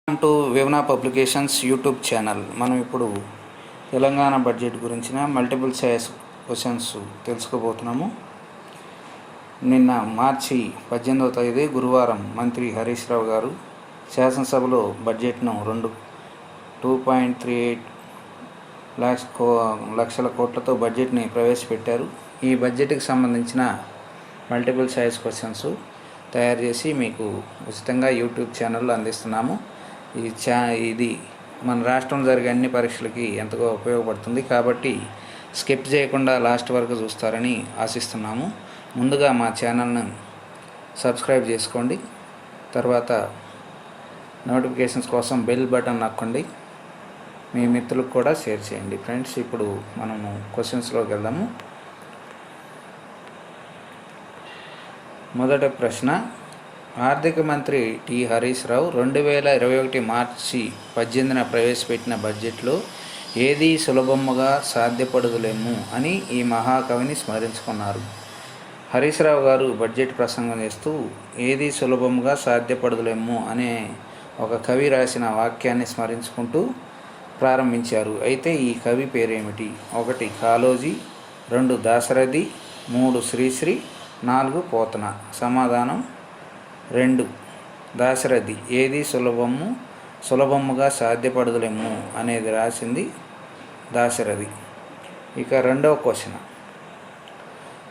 Welcome to వేవ్నా publications YouTube channel. మనం ఇప్పుడు తెలంగాణ బడ్జెట్ గురించిన మల్టిపుల్ చాయిస్ క్వశ్చన్స్ తెలుసుకోబోతున్నాము. నిన్న మార్చి 18వ తేదీ గురువారం మంత్రి హరీష్ రావు గారు శాసనసభలో బడ్జెట్ను 2.38 లక్షల కోట్లతో బడ్జెట్ని ప్రవేశపెట్టారు. ఈ బడ్జెట్కి సంబంధించిన మల్టిపుల్ చాయిస్ క్వశ్చన్స్ తయారు చేసి మీకు ఉచితంగా యూట్యూబ్ ఛానల్లో అందిస్తున్నాము. ఇది మన రాష్ట్రంలో జరిగే అన్ని పరీక్షలకి ఎంతగా ఉపయోగపడుతుంది కాబట్టి స్కిప్ చేయకుండా లాస్ట్ వరకు చూస్తారని ఆశిస్తున్నాము. ముందుగా మా ఛానల్ని సబ్స్క్రైబ్ చేసుకోండి, తర్వాత నోటిఫికేషన్స్ కోసం బెల్ బటన్ నొక్కండి, మీ మిత్రులకు కూడా షేర్ చేయండి. ఫ్రెండ్స్, ఇప్పుడు మనము క్వశ్చన్స్లోకి వెళ్దాము. మొదటి ప్రశ్న, ఆర్థిక మంత్రి టి హరీష్ రావు 2021 మార్చి 18న ప్రవేశపెట్టిన బడ్జెట్లో ఏదీ సులభముగా సాధ్యపడదులేము అని ఈ మహాకవిని స్మరించుకున్నారు. హరీష్ రావు గారు బడ్జెట్ ప్రసంగం చేస్తూ ఏదీ సులభముగా సాధ్యపడదులేము అనే ఒక కవి రాసిన వాక్యాన్ని స్మరించుకుంటూ ప్రారంభించారు. అయితే ఈ కవి పేరేమిటి? 1 కాళోజీ, 2 దాశరథి, 3 శ్రీశ్రీ, 4 పోతన. సమాధానం 2 దాశరథి. ఏది సులభముగా సాధ్యపడదులేము అనేది రాసింది దాశరథి. ఇక రెండవ క్వశ్చన్,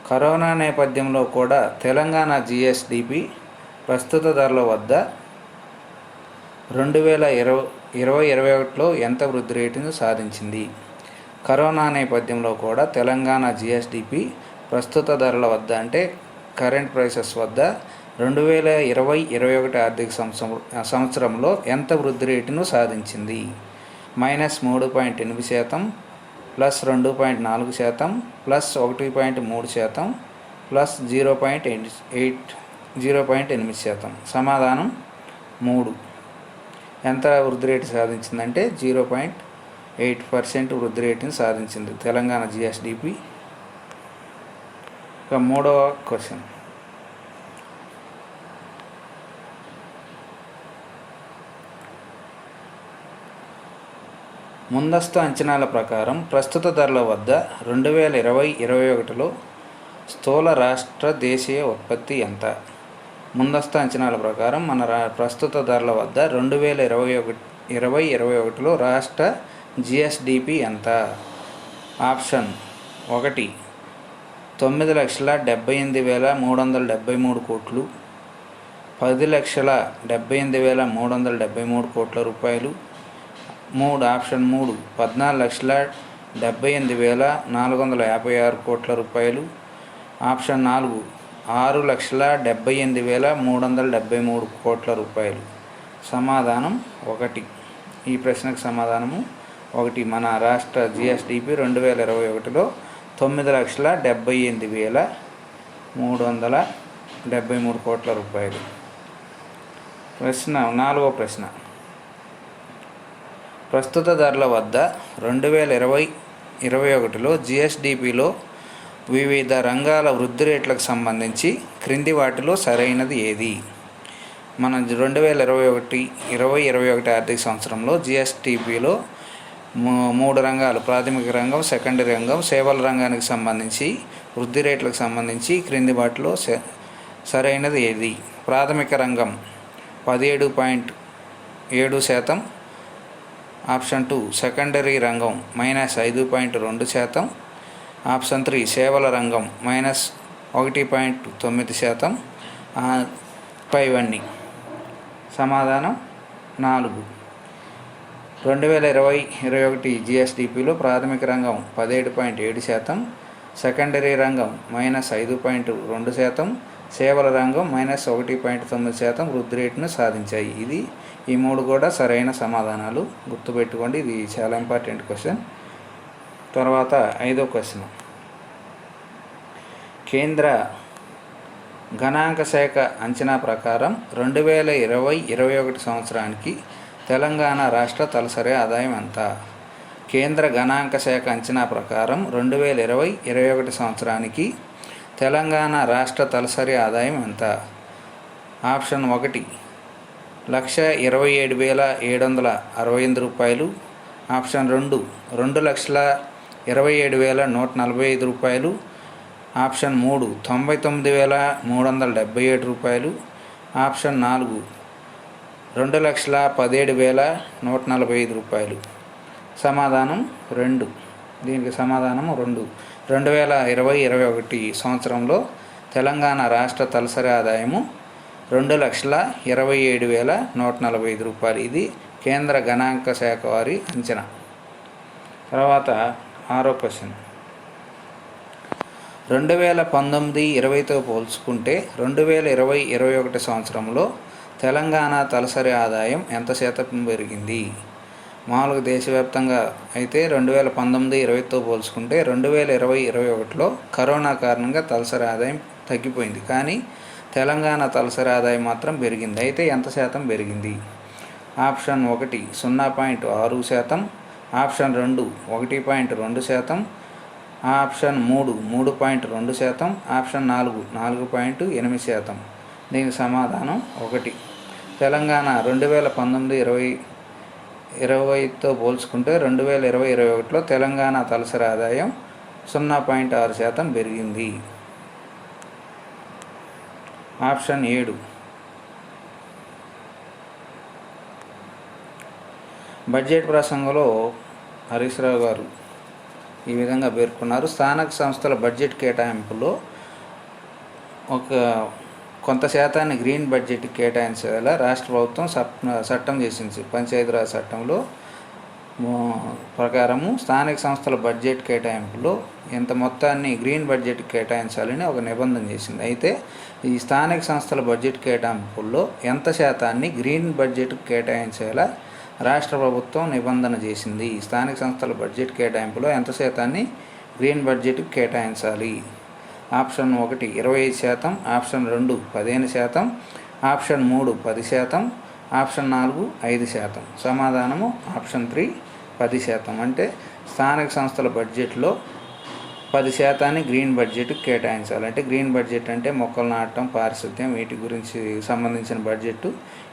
కరోనా నేపథ్యంలో కూడా తెలంగాణ జిఎస్డిపి ప్రస్తుత ధరల వద్ద 2020-21లో ఎంత వృద్ధి రేటును సాధించింది? కరోనా నేపథ్యంలో కూడా తెలంగాణ జిఎస్డిపి ప్రస్తుత ధరల వద్ద అంటే కరెంట్ ప్రైసెస్ వద్ద 2020-21 ఆర్థిక సంవత్సరంలో ఎంత వృద్ధి రేటును సాధించింది? -3.8%, +2.4%, +1.3%, +0.8%. సమాధానం 3. ఎంత వృద్ధి రేటు సాధించిందంటే 0.8% వృద్ధి రేటును సాధించింది తెలంగాణ జిఎస్డిపి. ఇక మూడవ క్వశ్చన్, ముందస్తు అంచనాల ప్రకారం ప్రస్తుత ధరల వద్ద 2020-21లో స్థూల రాష్ట్ర దేశీయ ఉత్పత్తి ఎంత? ముందస్తు అంచనాల ప్రకారం మన ప్రస్తుత ధరల వద్ద 2020-21లో రాష్ట్ర జిఎస్డిపి ఎంత? ఆప్షన్ 1 9,78,373 కోట్లు, 10,78,373 కోట్ల రూపాయలు. ఆప్షన్ 3 14,78,456 కోట్ల రూపాయలు. ఆప్షన్ 4 6,78,373 కోట్ల రూపాయలు. సమాధానం 1. ఈ ప్రశ్నకు సమాధానము 1. మన రాష్ట్ర జిఎస్డిపి 2021లో 9,78,373 కోట్ల రూపాయలు. నాలుగవ ప్రశ్న, ప్రస్తుత ధరల వద్ద 2020-21లో జిఎస్డిపిలో వివిధ రంగాల వృద్ధి రేట్లకు సంబంధించి క్రింది వాటిలో సరైనది ఏది? మన 2020-21 ఆర్థిక సంవత్సరంలో జిఎస్డిపిలో 3 రంగాలు, ప్రాథమిక రంగం, సెకండరీ రంగం, సేవల రంగానికి సంబంధించి వృద్ధి రేట్లకు సంబంధించి క్రింది వాటిలో సరైనది ఏది? ప్రాథమిక రంగం 17.7%. ఆప్షన్ 2 సెకండరీ రంగం -5.2%. ఆప్షన్ 3 సేవల రంగం -1.9%. పైవన్నీ. సమాధానం 4. 2020-21 జిఎస్డిపిలో ప్రాథమిక రంగం 17.7%, సెకండరీ రంగం -5.2%, సేవల రంగం -1.9% వృద్ధి రేటును సాధించాయి. ఈ 3 కూడా సరైన సమాధానాలు. గుర్తుపెట్టుకోండి, ఇది చాలా ఇంపార్టెంట్ క్వశ్చన్. తర్వాత 5వ క్వశ్చన్, కేంద్ర గణాంక శాఖ అంచనా ప్రకారం 2020-21 సంవత్సరానికి తెలంగాణ రాష్ట్ర తలసరి ఆదాయం ఎంత? కేంద్ర గణాంక శాఖ అంచనా ప్రకారం 2020-21 సంవత్సరానికి తెలంగాణ రాష్ట్ర తలసరి ఆదాయం ఎంత? ఆప్షన్ 1 1,27,768 రూపాయలు. ఆప్షన్ 2 2,27,145 రూపాయలు. ఆప్షన్ 3 99,377 రూపాయలు. ఆప్షన్ 4 2,17,145 రూపాయలు. సమాధానం 2. దీనికి సమాధానం 2. 2020-21 సంవత్సరంలో తెలంగాణ రాష్ట్ర తలసరి ఆదాయము 2,27,145 రూపాయలు. ఇది కేంద్ర గణాంక శాఖ వారి అంచనా. తర్వాత 6వ క్వశ్చన్. 2019-20తో పోల్చుకుంటే 2020-21 సంవత్సరంలో తెలంగాణ తలసరి ఆదాయం ఎంత శాతం పెరిగింది? మామూలుగా దేశవ్యాప్తంగా అయితే 2019-20తో పోల్చుకుంటే 2020-21లో కరోనా కారణంగా తలసరి ఆదాయం తగ్గిపోయింది. కానీ తెలంగాణ తలసరి ఆదాయం మాత్రం పెరిగింది. అయితే ఎంత శాతం పెరిగింది? Option 1 0.6%, option 2 1.2%, option 3 3.2%, option 4 4.8%. దీనికి సమాధానం 1. తెలంగాణ 2019-20తో పోల్చుకుంటే 2020-21లో తెలంగాణ తలసరి ఆదాయం 0.6% పెరిగింది. ఆప్షన్ 7. బడ్జెట్ ప్రసంగంలో హరీష్ రావు గారు ఈ విధంగా పేర్కొన్నారు. స్థానిక సంస్థల బడ్జెట్ కేటాయింపులో కొంత శాతాన్ని గ్రీన్ బడ్జెట్కి కేటాయించేలా రాష్ట్ర ప్రభుత్వం చట్టం చేసింది. పంచాయతీరాజ్ చట్టంలో ప్రకారము స్థానిక సంస్థల బడ్జెట్ కేటాయింపులో ఎంత మొత్తాన్ని గ్రీన్ బడ్జెట్కి కేటాయించాలని ఒక నిబంధన చేసింది. అయితే ఈ స్థానిక సంస్థల బడ్జెట్ కేటాయింపుల్లో ఎంత శాతాన్ని గ్రీన్ బడ్జెట్కి కేటాయించేలా రాష్ట్ర ప్రభుత్వం నిబంధన చేసింది. స్థానిక సంస్థల బడ్జెట్ కేటాయింపులో ఎంత శాతాన్ని గ్రీన్ బడ్జెట్కి కేటాయించాలి? Option 1 25%, option 2 15%, option 3 10%, option 4 5%. సమాధానము ఆప్షన్ 3 10%. అంటే స్థానిక సంస్థల బడ్జెట్లో 10% గ్రీన్ బడ్జెట్కి కేటాయించాలి. అంటే గ్రీన్ బడ్జెట్ అంటే మొక్కలు నాటడం, పారిశుద్ధ్యం, వీటి గురించి సంబంధించిన బడ్జెట్.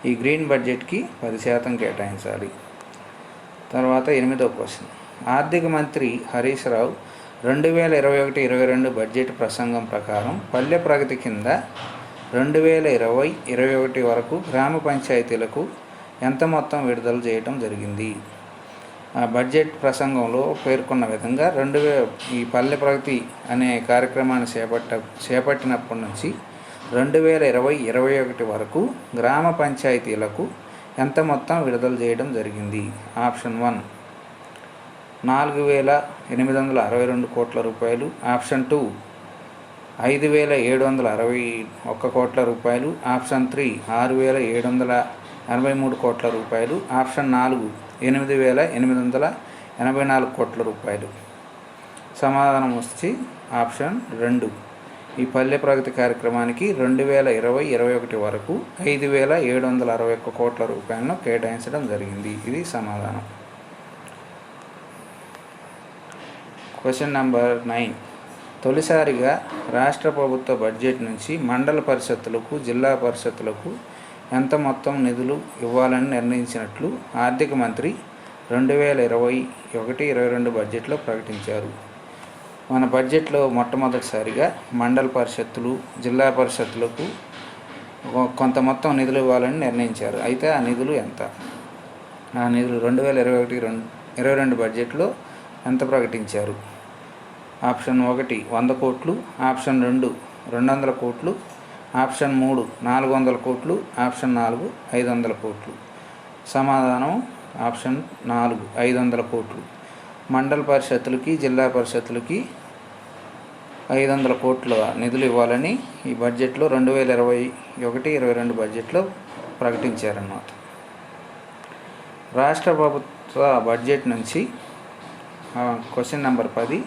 ఈ గ్రీన్ బడ్జెట్కి 10% కేటాయించాలి. తర్వాత 8వ క్వశ్చన్. ఆర్థిక మంత్రి హరీష్ రావు 2021-22 బడ్జెట్ ప్రసంగం ప్రకారం పల్లె ప్రగతి కింద 2020-21 వరకు గ్రామ పంచాయతీలకు ఎంత మొత్తం విడుదల చేయడం జరిగింది? ఆ బడ్జెట్ ప్రసంగంలో పేర్కొన్న విధంగా ఈ పల్లె ప్రగతి అనే కార్యక్రమాన్ని చేపట్టినప్పటి నుంచి 2020-21 వరకు గ్రామ పంచాయతీలకు ఎంత మొత్తం విడుదల చేయడం జరిగింది? ఆప్షన్ 1 4,862 కోట్ల రూపాయలు, ఆప్షన్ 2 5,761 కోట్ల రూపాయలు, ఆప్షన్ 3 6,783 కోట్ల రూపాయలు, ఆప్షన్ 4 8,884 కోట్ల రూపాయలు. సమాధానం వచ్చి ఆప్షన్ 2. ఈ పల్లె ప్రగతి కార్యక్రమానికి 2020-21 వరకు 5,761 కోట్ల రూపాయలను కేటాయించడం జరిగింది. ఇది సమాధానం. Question number 9. తొలిసారిగా రాష్ట్ర ప్రభుత్వ బడ్జెట్ నుంచి మండల పరిషత్తులకు, జిల్లా పరిషత్తులకు ఎంత మొత్తం నిధులు ఇవ్వాలని నిర్ణయించినట్లు ఆర్థిక మంత్రి 2021-22 బడ్జెట్లో ప్రకటించారు. మన బడ్జెట్లో మొట్టమొదటిసారిగా మండల పరిషత్తులు, జిల్లా పరిషత్తులకు కొంత మొత్తం నిధులు ఇవ్వాలని నిర్ణయించారు. అయితే ఆ నిధులు ఎంత? ఆ నిధులు 2021-22 బడ్జెట్లో ఎంత ప్రకటించారు? ఆప్షన్ 1 100 కోట్లు, ఆప్షన్ 2 200 కోట్లు, ఆప్షన్ 3 400 కోట్లు, ఆప్షన్ 4 500 కోట్లు. సమాధానం ఆప్షన్ 4 500 కోట్లు. మండల పరిషత్తులకి, జిల్లా పరిషత్తులకి 500 కోట్ల నిధులు ఇవ్వాలని ఈ బడ్జెట్లో 2021-22 బడ్జెట్లో ప్రకటించారన్నమాట. రాష్ట్ర ప్రభుత్వ బడ్జెట్ నుంచి క్వశ్చన్ నెంబర్ 10.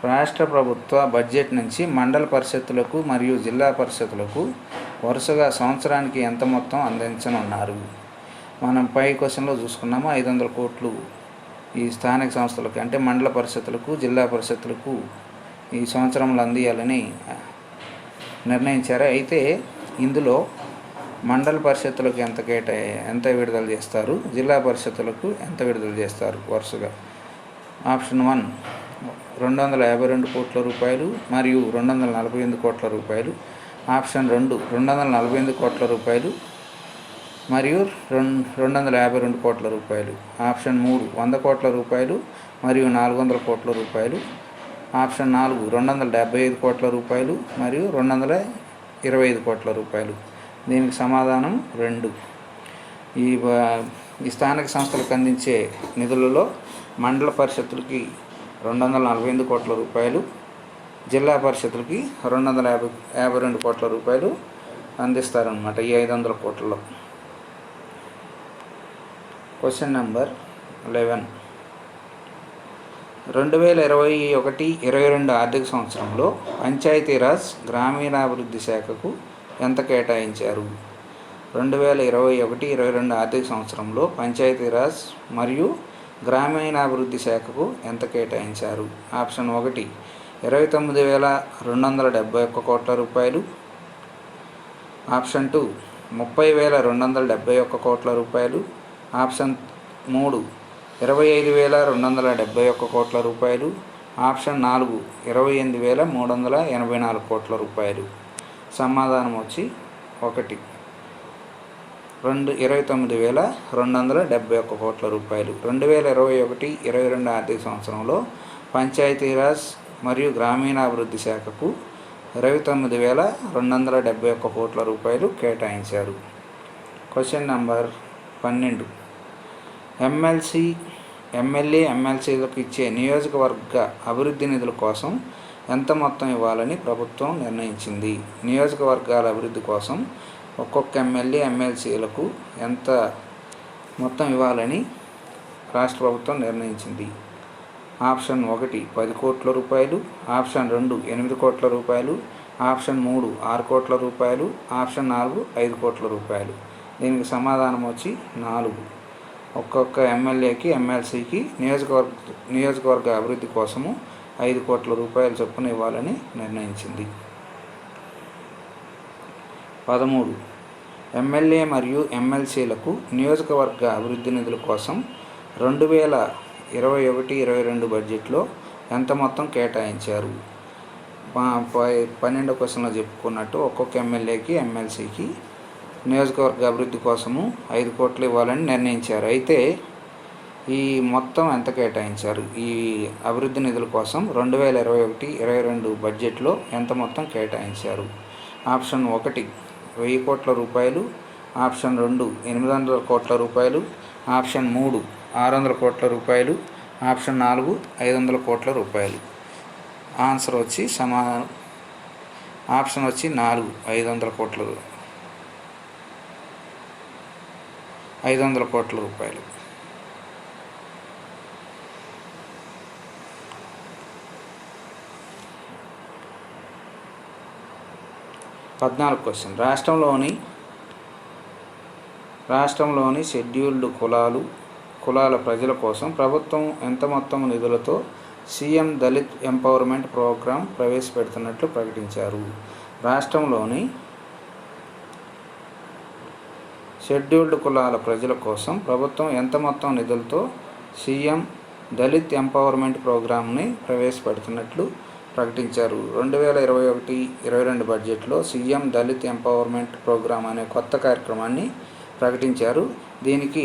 రాష్ట్ర ప్రభుత్వ బడ్జెట్ నుంచి మండల పరిషత్తులకు మరియు జిల్లా పరిషత్తులకు వరుసగా సంవత్సరానికి ఎంత మొత్తం అందించనున్నారు? మనం పై క్వశ్చన్లో చూసుకున్నాము. 500 కోట్లు ఈ స్థానిక సంస్థలకు అంటే మండల పరిషత్తులకు, జిల్లా పరిషత్తులకు ఈ సంవత్సరంలో అందియాలని నిర్ణయించారు. అయితే ఇందులో మండల పరిషత్తులకు ఎంత విడుదల చేస్తారు, జిల్లా పరిషత్తులకు ఎంత విడుదల చేస్తారు వరుసగా. ఆప్షన్ 1 252 కోట్ల రూపాయలు మరియు 248 కోట్ల రూపాయలు. ఆప్షన్ 2 248 కోట్ల రూపాయలు మరియు 252 కోట్ల రూపాయలు. ఆప్షన్ 3 100 కోట్ల రూపాయలు మరియు 400 కోట్ల రూపాయలు. ఆప్షన్ 4 275 కోట్ల రూపాయలు మరియు 225 కోట్ల రూపాయలు. దీనికి సమాధానం 2. ఈ స్థానిక సంస్థలకు అందించే నిధులలో మండల పరిషత్తులకి 248 కోట్ల రూపాయలు, జిల్లా పరిషత్తులకి 252 కోట్ల రూపాయలు అందిస్తారనమాట ఈ 500 కోట్లలో. Question number 11. 2021-22 ఆర్థిక సంవత్సరంలో పంచాయతీరాజ్ గ్రామీణాభివృద్ధి శాఖకు ఎంత కేటాయించారు. 2021-22 ఆర్థిక సంవత్సరంలో పంచాయతీరాజ్ మరియు గ్రామీణాభివృద్ధి శాఖకు ఎంత కేటాయించారు. ఆప్షన్ 1 29,271 కోట్ల రూపాయలు. ఆప్షన్ 2 30,271 కోట్ల రూపాయలు. ఆప్షన్ 3 25,271 కోట్ల రూపాయలు. ఆప్షన్ 4 28,384 కోట్ల రూపాయలు. సమాధానం వచ్చి 1 29,271 కోట్ల రూపాయలు. 2021-22 ఆర్థిక సంవత్సరంలో పంచాయతీరాజ్ మరియు గ్రామీణాభివృద్ధి శాఖకు 29,271 కోట్ల రూపాయలు కేటాయించారు. Question number 12. ఎమ్మెల్యేలకు ఇచ్చే నియోజకవర్గ అభివృద్ధి నిధుల కోసం ఎంత మొత్తం ఇవ్వాలని ప్రభుత్వం నిర్ణయించింది. నియోజకవర్గాల అభివృద్ధి కోసం ఒక్కొక్క ఎమ్మెల్యేలకు ఎంత మొత్తం ఇవ్వాలని రాష్ట్ర ప్రభుత్వం నిర్ణయించింది. ఆప్షన్ 1 10 కోట్ల రూపాయలు. ఆప్షన్ 2 8 కోట్ల రూపాయలు. ఆప్షన్ 3 6 కోట్ల రూపాయలు. ఆప్షన్ 4 5 కోట్ల రూపాయలు. దీనికి సమాధానం వచ్చి 4. ఒక్కొక్క ఎమ్మెల్సీకి నియోజకవర్గ అభివృద్ధి కోసము 5 కోట్ల రూపాయల చొప్పున ఇవ్వాలని నిర్ణయించింది. 13. ఎమ్మెల్యే మరియు ఎమ్మెల్సీలకు నియోజకవర్గ అభివృద్ధి నిధుల కోసం 2021-22 బడ్జెట్లో ఎంత మొత్తం కేటాయించారు. 12వ క్వశ్చన్లో చెప్పుకున్నట్టు ఒక్కొక్క ఎమ్మెల్సీకి నియోజకవర్గ అభివృద్ధి కోసము 5 కోట్లు ఇవ్వాలని నిర్ణయించారు. అయితే ఈ మొత్తం ఎంత కేటాయించారు ఈ అభివృద్ధి నిధుల కోసం 2021-22 బడ్జెట్లో ఎంత మొత్తం కేటాయించారు. ఆప్షన్ 1 1000 కోట్ల రూపాయలు. ఆప్షన్ 2 800 కోట్ల రూపాయలు. ఆప్షన్ 3 600 కోట్ల రూపాయలు. ఆప్షన్ 4 500 కోట్ల రూపాయలు. ఆన్సర్ వచ్చి ఆప్షన్ వచ్చి 4 500 కోట్ల రూపాయలు. క్వశ్చన్. రాష్ట్రంలోని షెడ్యూల్డ్ కులాల ప్రజల కోసం ప్రభుత్వం ఎంత మొత్తం నిధులతో సీఎం దళిత్ ఎంపవర్మెంట్ ప్రోగ్రాం ప్రవేశపెడుతున్నట్లు ప్రకటించారు. రాష్ట్రంలోని షెడ్యూల్డ్ కులాల ప్రజల కోసం ప్రభుత్వం ఎంత మొత్తం నిధులతో సీఎం దళిత్ ఎంపవర్మెంట్ ప్రోగ్రాంని ప్రవేశపెడుతున్నట్లు ప్రకటించారు. 2021-22 బడ్జెట్లో సీఎం దళిత్ ఎంపవర్మెంట్ ప్రోగ్రాం అనే కొత్త కార్యక్రమాన్ని ప్రకటించారు. దీనికి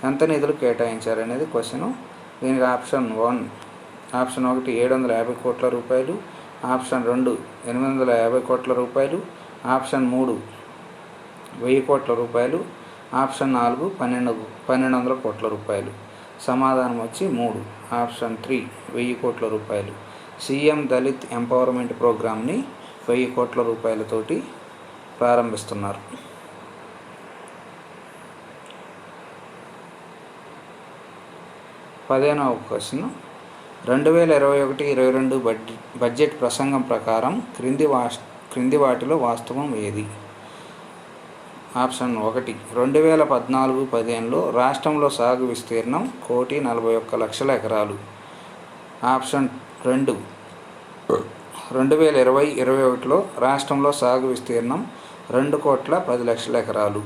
ఎంత నిధులు కేటాయించారు అనేది క్వశ్చను. దీనికి ఆప్షన్ 1 750 కోట్ల రూపాయలు. ఆప్షన్ 2 850 కోట్ల రూపాయలు. ఆప్షన్ 3 1000 కోట్ల రూపాయలు. ఆప్షన్ 4 1200 కోట్ల రూపాయలు. సమాధానం వచ్చి 3. ఆప్షన్ 3 1000 కోట్ల రూపాయలు. సీఎం దళిత్ ఎంపవర్మెంట్ ప్రోగ్రామ్ని 1000 కోట్ల రూపాయలతోటి ప్రారంభిస్తున్నారు. 15వ క్వశ్చన్. 2021-22 బడ్జెట్ ప్రసంగం ప్రకారం క్రింది వాటిలో వాస్తవం ఏది. ఆప్షన్ 1 2014-15లో రాష్ట్రంలో సాగు విస్తీర్ణం 1,41,00,000 ఎకరాలు. ఆప్షన్ 2 2020-21లో రాష్ట్రంలో సాగు విస్తీర్ణం 2,10,00,000 ఎకరాలు.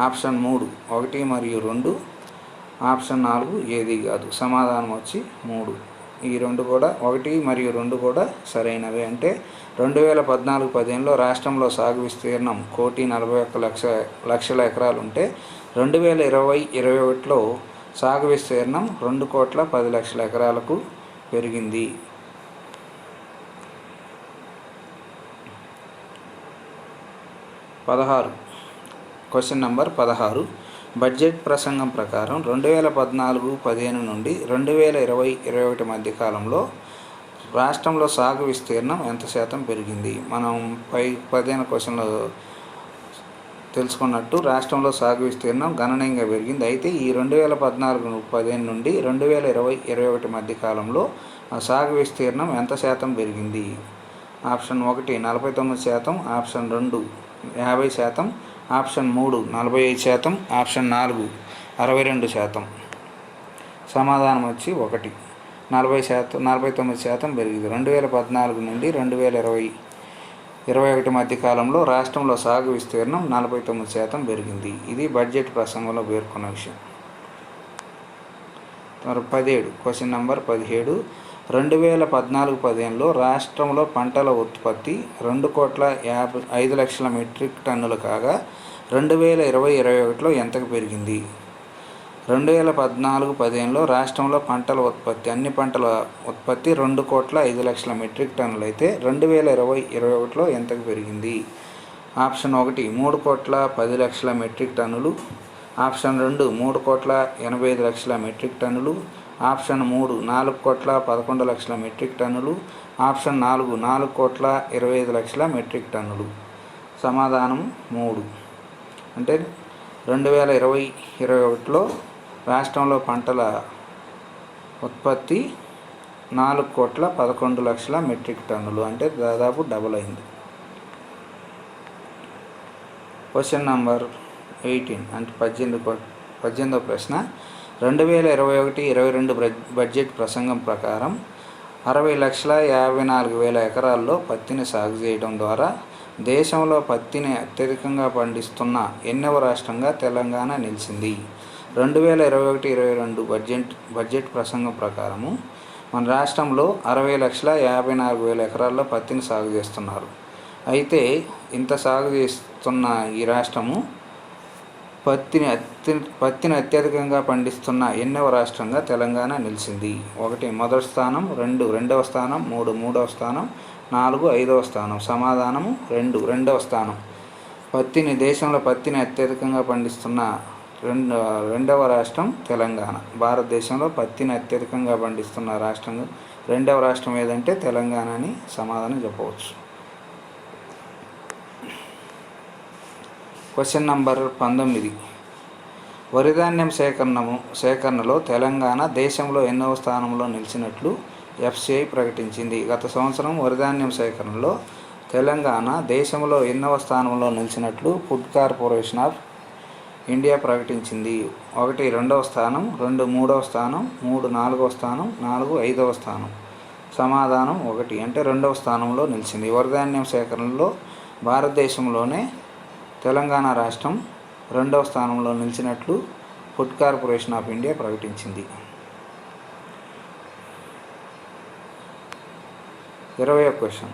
ఆప్షన్ 3 1 మరియు 2, ఆప్షన్ 4 ఏది కాదు. సమాధానం వచ్చి 3. ఈ 2 కూడా 1 మరియు 2 కూడా సరైనవే. అంటే 2014-15లో రాష్ట్రంలో సాగు విస్తీర్ణం 1,41,00,000 ఎకరాలు ఉంటే 2020-21లో సాగు విస్తీర్ణం 2,10,00,000 ఎకరాలకు పెరిగింది. 16. Question number 16. బడ్జెట్ ప్రసంగం ప్రకారం 2014-15 నుండి 2020-21 మధ్య కాలంలో రాష్ట్రంలో సాగు విస్తీర్ణం ఎంత శాతం పెరిగింది? మనం 15 క్వశ్చన్లో తెలుసుకున్నట్టు రాష్ట్రంలో సాగు విస్తీర్ణం గణనీయంగా పెరిగింది. అయితే ఈ 2014-15 నుండి 2020-21 మధ్య కాలంలో సాగు విస్తీర్ణం ఎంత శాతం పెరిగింది? Option 1 49%, option 2 50%, option 3 45%, option 4 62%. సమాధానం వచ్చి 1. 49% పెరిగింది. 2014 నుండి 2020-21 మధ్య కాలంలో రాష్ట్రంలో సాగు విస్తీర్ణం 49% పెరిగింది. ఇది బడ్జెట్ ప్రసంగంలో పేర్కొన్న విషయం. 17. Question number 17. 2014-15లో రాష్ట్రంలో పంటల ఉత్పత్తి 2,05,00,000 మెట్రిక్ టన్నులు కాగా 2020-21లో ఎంతకు పెరిగింది? 2014-15లో రాష్ట్రంలో పంటల ఉత్పత్తి అన్ని పంటల ఉత్పత్తి 2,05,00,000 మెట్రిక్ టన్నులు అయితే 2020-21లో ఎంతకు పెరిగింది? ఆప్షన్ 1 3,10,00,000 మెట్రిక్ టన్నులు, ఆప్షన్ 2 3,85,00,000 మెట్రిక్ టన్నులు, ఆప్షన్ 3 4,11,00,000 మెట్రిక్ టన్నులు, ఆప్షన్ 4 4,25,00,000 మెట్రిక్ టన్నులు. సమాధానం 3. అంటే 2020-21లో రాష్ట్రంలో పంటల ఉత్పత్తి 4,11,00,000 మెట్రిక్ టన్నులు, అంటే దాదాపు డబుల్ అయింది. క్వశ్చన్ నెంబర్ 18 అంటే 18వ ప్రశ్న. 2021-22 బడ్జెట్ ప్రసంగం ప్రకారం 60,54,000 ఎకరాల్లో పత్తిని సాగు చేయడం ద్వారా దేశంలో పత్తిని అత్యధికంగా పండిస్తున్న ఎన్నవ రాష్ట్రంగా తెలంగాణ నిలిచింది? 2021-22 బడ్జెట్ ప్రసంగం ప్రకారము మన రాష్ట్రంలో 60,54,000 ఎకరాల్లో పత్తిని సాగు చేస్తున్నారు. అయితే ఇంత సాగు చేస్తున్న ఈ రాష్ట్రము పత్తిని అత్యధికంగా పండిస్తున్న ఎన్నవ రాష్ట్రంగా తెలంగాణ నిలిచింది? 1 మొదటి స్థానం, 2 రెండవ స్థానం, 3 మూడవ స్థానం, 4 ఐదవ స్థానం. సమాధానము 2 రెండవ స్థానం. దేశంలో పత్తిని అత్యధికంగా పండిస్తున్న రెండవ రాష్ట్రం తెలంగాణ. భారతదేశంలో పత్తిని అత్యధికంగా పండిస్తున్న రెండవ రాష్ట్రం ఏదంటే తెలంగాణ అని సమాధానం చెప్పవచ్చు. Question number 19. వరిధాన్యం సేకరణలో తెలంగాణ దేశంలో ఎన్నవ స్థానంలో నిలిచినట్లు FCI ప్రకటించింది? గత సంవత్సరం వరిధాన్యం సేకరణలో తెలంగాణ దేశంలో ఎన్నవ స్థానంలో నిలిచినట్లు ఫుడ్ కార్పొరేషన్ ఆఫ్ ఇండియా ప్రకటించింది? 1 రెండవ స్థానం, 2 మూడవ స్థానం, 3 నాలుగవ స్థానం, 4 ఐదవ స్థానం. సమాధానం 1 అంటే రెండవ స్థానంలో నిలిచింది. వరిధాన్యం సేకరణలో భారతదేశంలోనే తెలంగాణ రాష్ట్రం రెండవ స్థానంలో నిలిచినట్లు ఫుడ్ కార్పొరేషన్ ఆఫ్ ఇండియా ప్రకటించింది. 20వ క్వశ్చన్.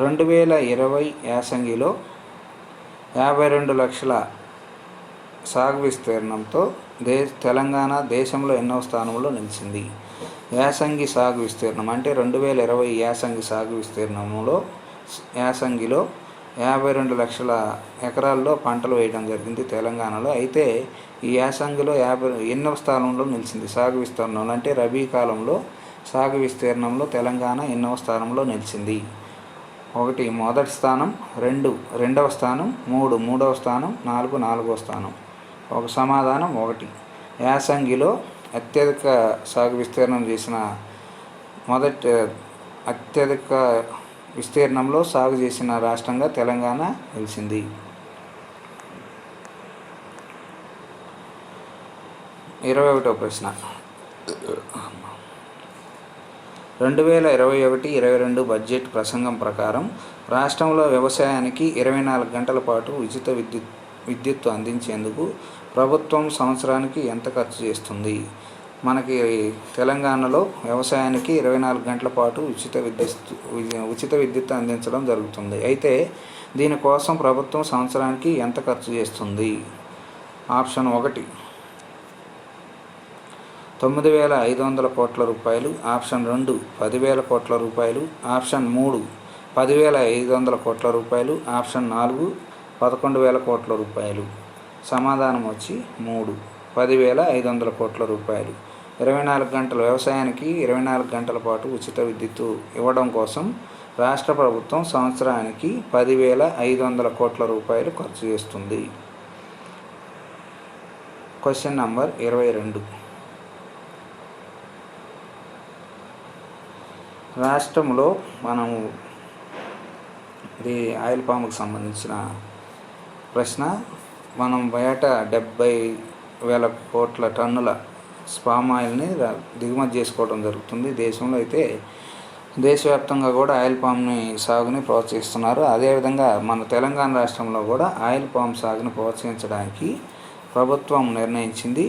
2020 యాసంగిలో 52 లక్షల సాగు విస్తీర్ణంతో తెలంగాణ దేశంలో ఎన్నవ స్థానంలో నిలిచింది? యాసంగి సాగు విస్తీర్ణం అంటే 2020 యాసంగి సాగు యాసంగిలో 52 లక్షల ఎకరాల్లో పంటలు వేయడం జరిగింది తెలంగాణలో. అయితే ఈ యాసంగిలో ఎన్నవ స్థానంలో నిలిచింది సాగు విస్తీర్ణంలో? అంటే రబీ కాలంలో సాగు విస్తీర్ణంలో తెలంగాణ ఎన్నవ స్థానంలో నిలిచింది? 1 మొదటి స్థానం, 2 రెండవ స్థానం, 3 మూడవ స్థానం, 4 నాలుగవ స్థానం. ఒక సమాధానం 1. యాసంగిలో అత్యధిక సాగు విస్తీర్ణం చేసిన అత్యధిక విస్తీర్ణంలో సాగు చేసిన రాష్ట్రంగా తెలంగాణ నిలిచింది. 21వ ప్రశ్న. 2021-22 బడ్జెట్ ప్రసంగం ప్రకారం రాష్ట్రంలో వ్యవసాయానికి 24 గంటల పాటు ఉచిత విద్యుత్తు అందించేందుకు ప్రభుత్వం సంవత్సరానికి ఎంత ఖర్చు చేస్తుంది? మనకి తెలంగాణలో వ్యవసాయానికి 24 గంటల పాటు ఉచిత విద్యుత్ అందించడం జరుగుతుంది. అయితే దీనికోసం ప్రభుత్వం సంవత్సరానికి ఎంత ఖర్చు చేస్తుంది? ఆప్షన్ 1 9,500 కోట్ల రూపాయలు, ఆప్షన్ 2 10,000 కోట్ల రూపాయలు, ఆప్షన్ 3 10,500 కోట్ల రూపాయలు, ఆప్షన్ 4 11,000 కోట్ల రూపాయలు. సమాధానం వచ్చి 3 10,500 కోట్ల రూపాయలు. 24 గంటల వ్యవసాయానికి 24 గంటల పాటు ఉచిత విద్యుత్తు ఇవ్వడం కోసం రాష్ట్ర ప్రభుత్వం సంవత్సరానికి 10,500 కోట్ల రూపాయలు ఖర్చు చేస్తుంది. Question number 22. రాష్ట్రంలో మనము ఇది ఆయిల్ పామ్కి సంబంధించిన ప్రశ్న. మనం బయట 70,000 కోట్ల టన్నుల స్పామ్ ఆయిల్ని దిగుమతి చేసుకోవడం జరుగుతుంది. దేశంలో అయితే దేశవ్యాప్తంగా కూడా ఆయిల్ పామ్ని సాగుని ప్రోత్సహిస్తున్నారు. అదేవిధంగా మన తెలంగాణ రాష్ట్రంలో కూడా ఆయిల్ పామ్ సాగుని ప్రోత్సహించడానికి ప్రభుత్వం నిర్ణయించింది.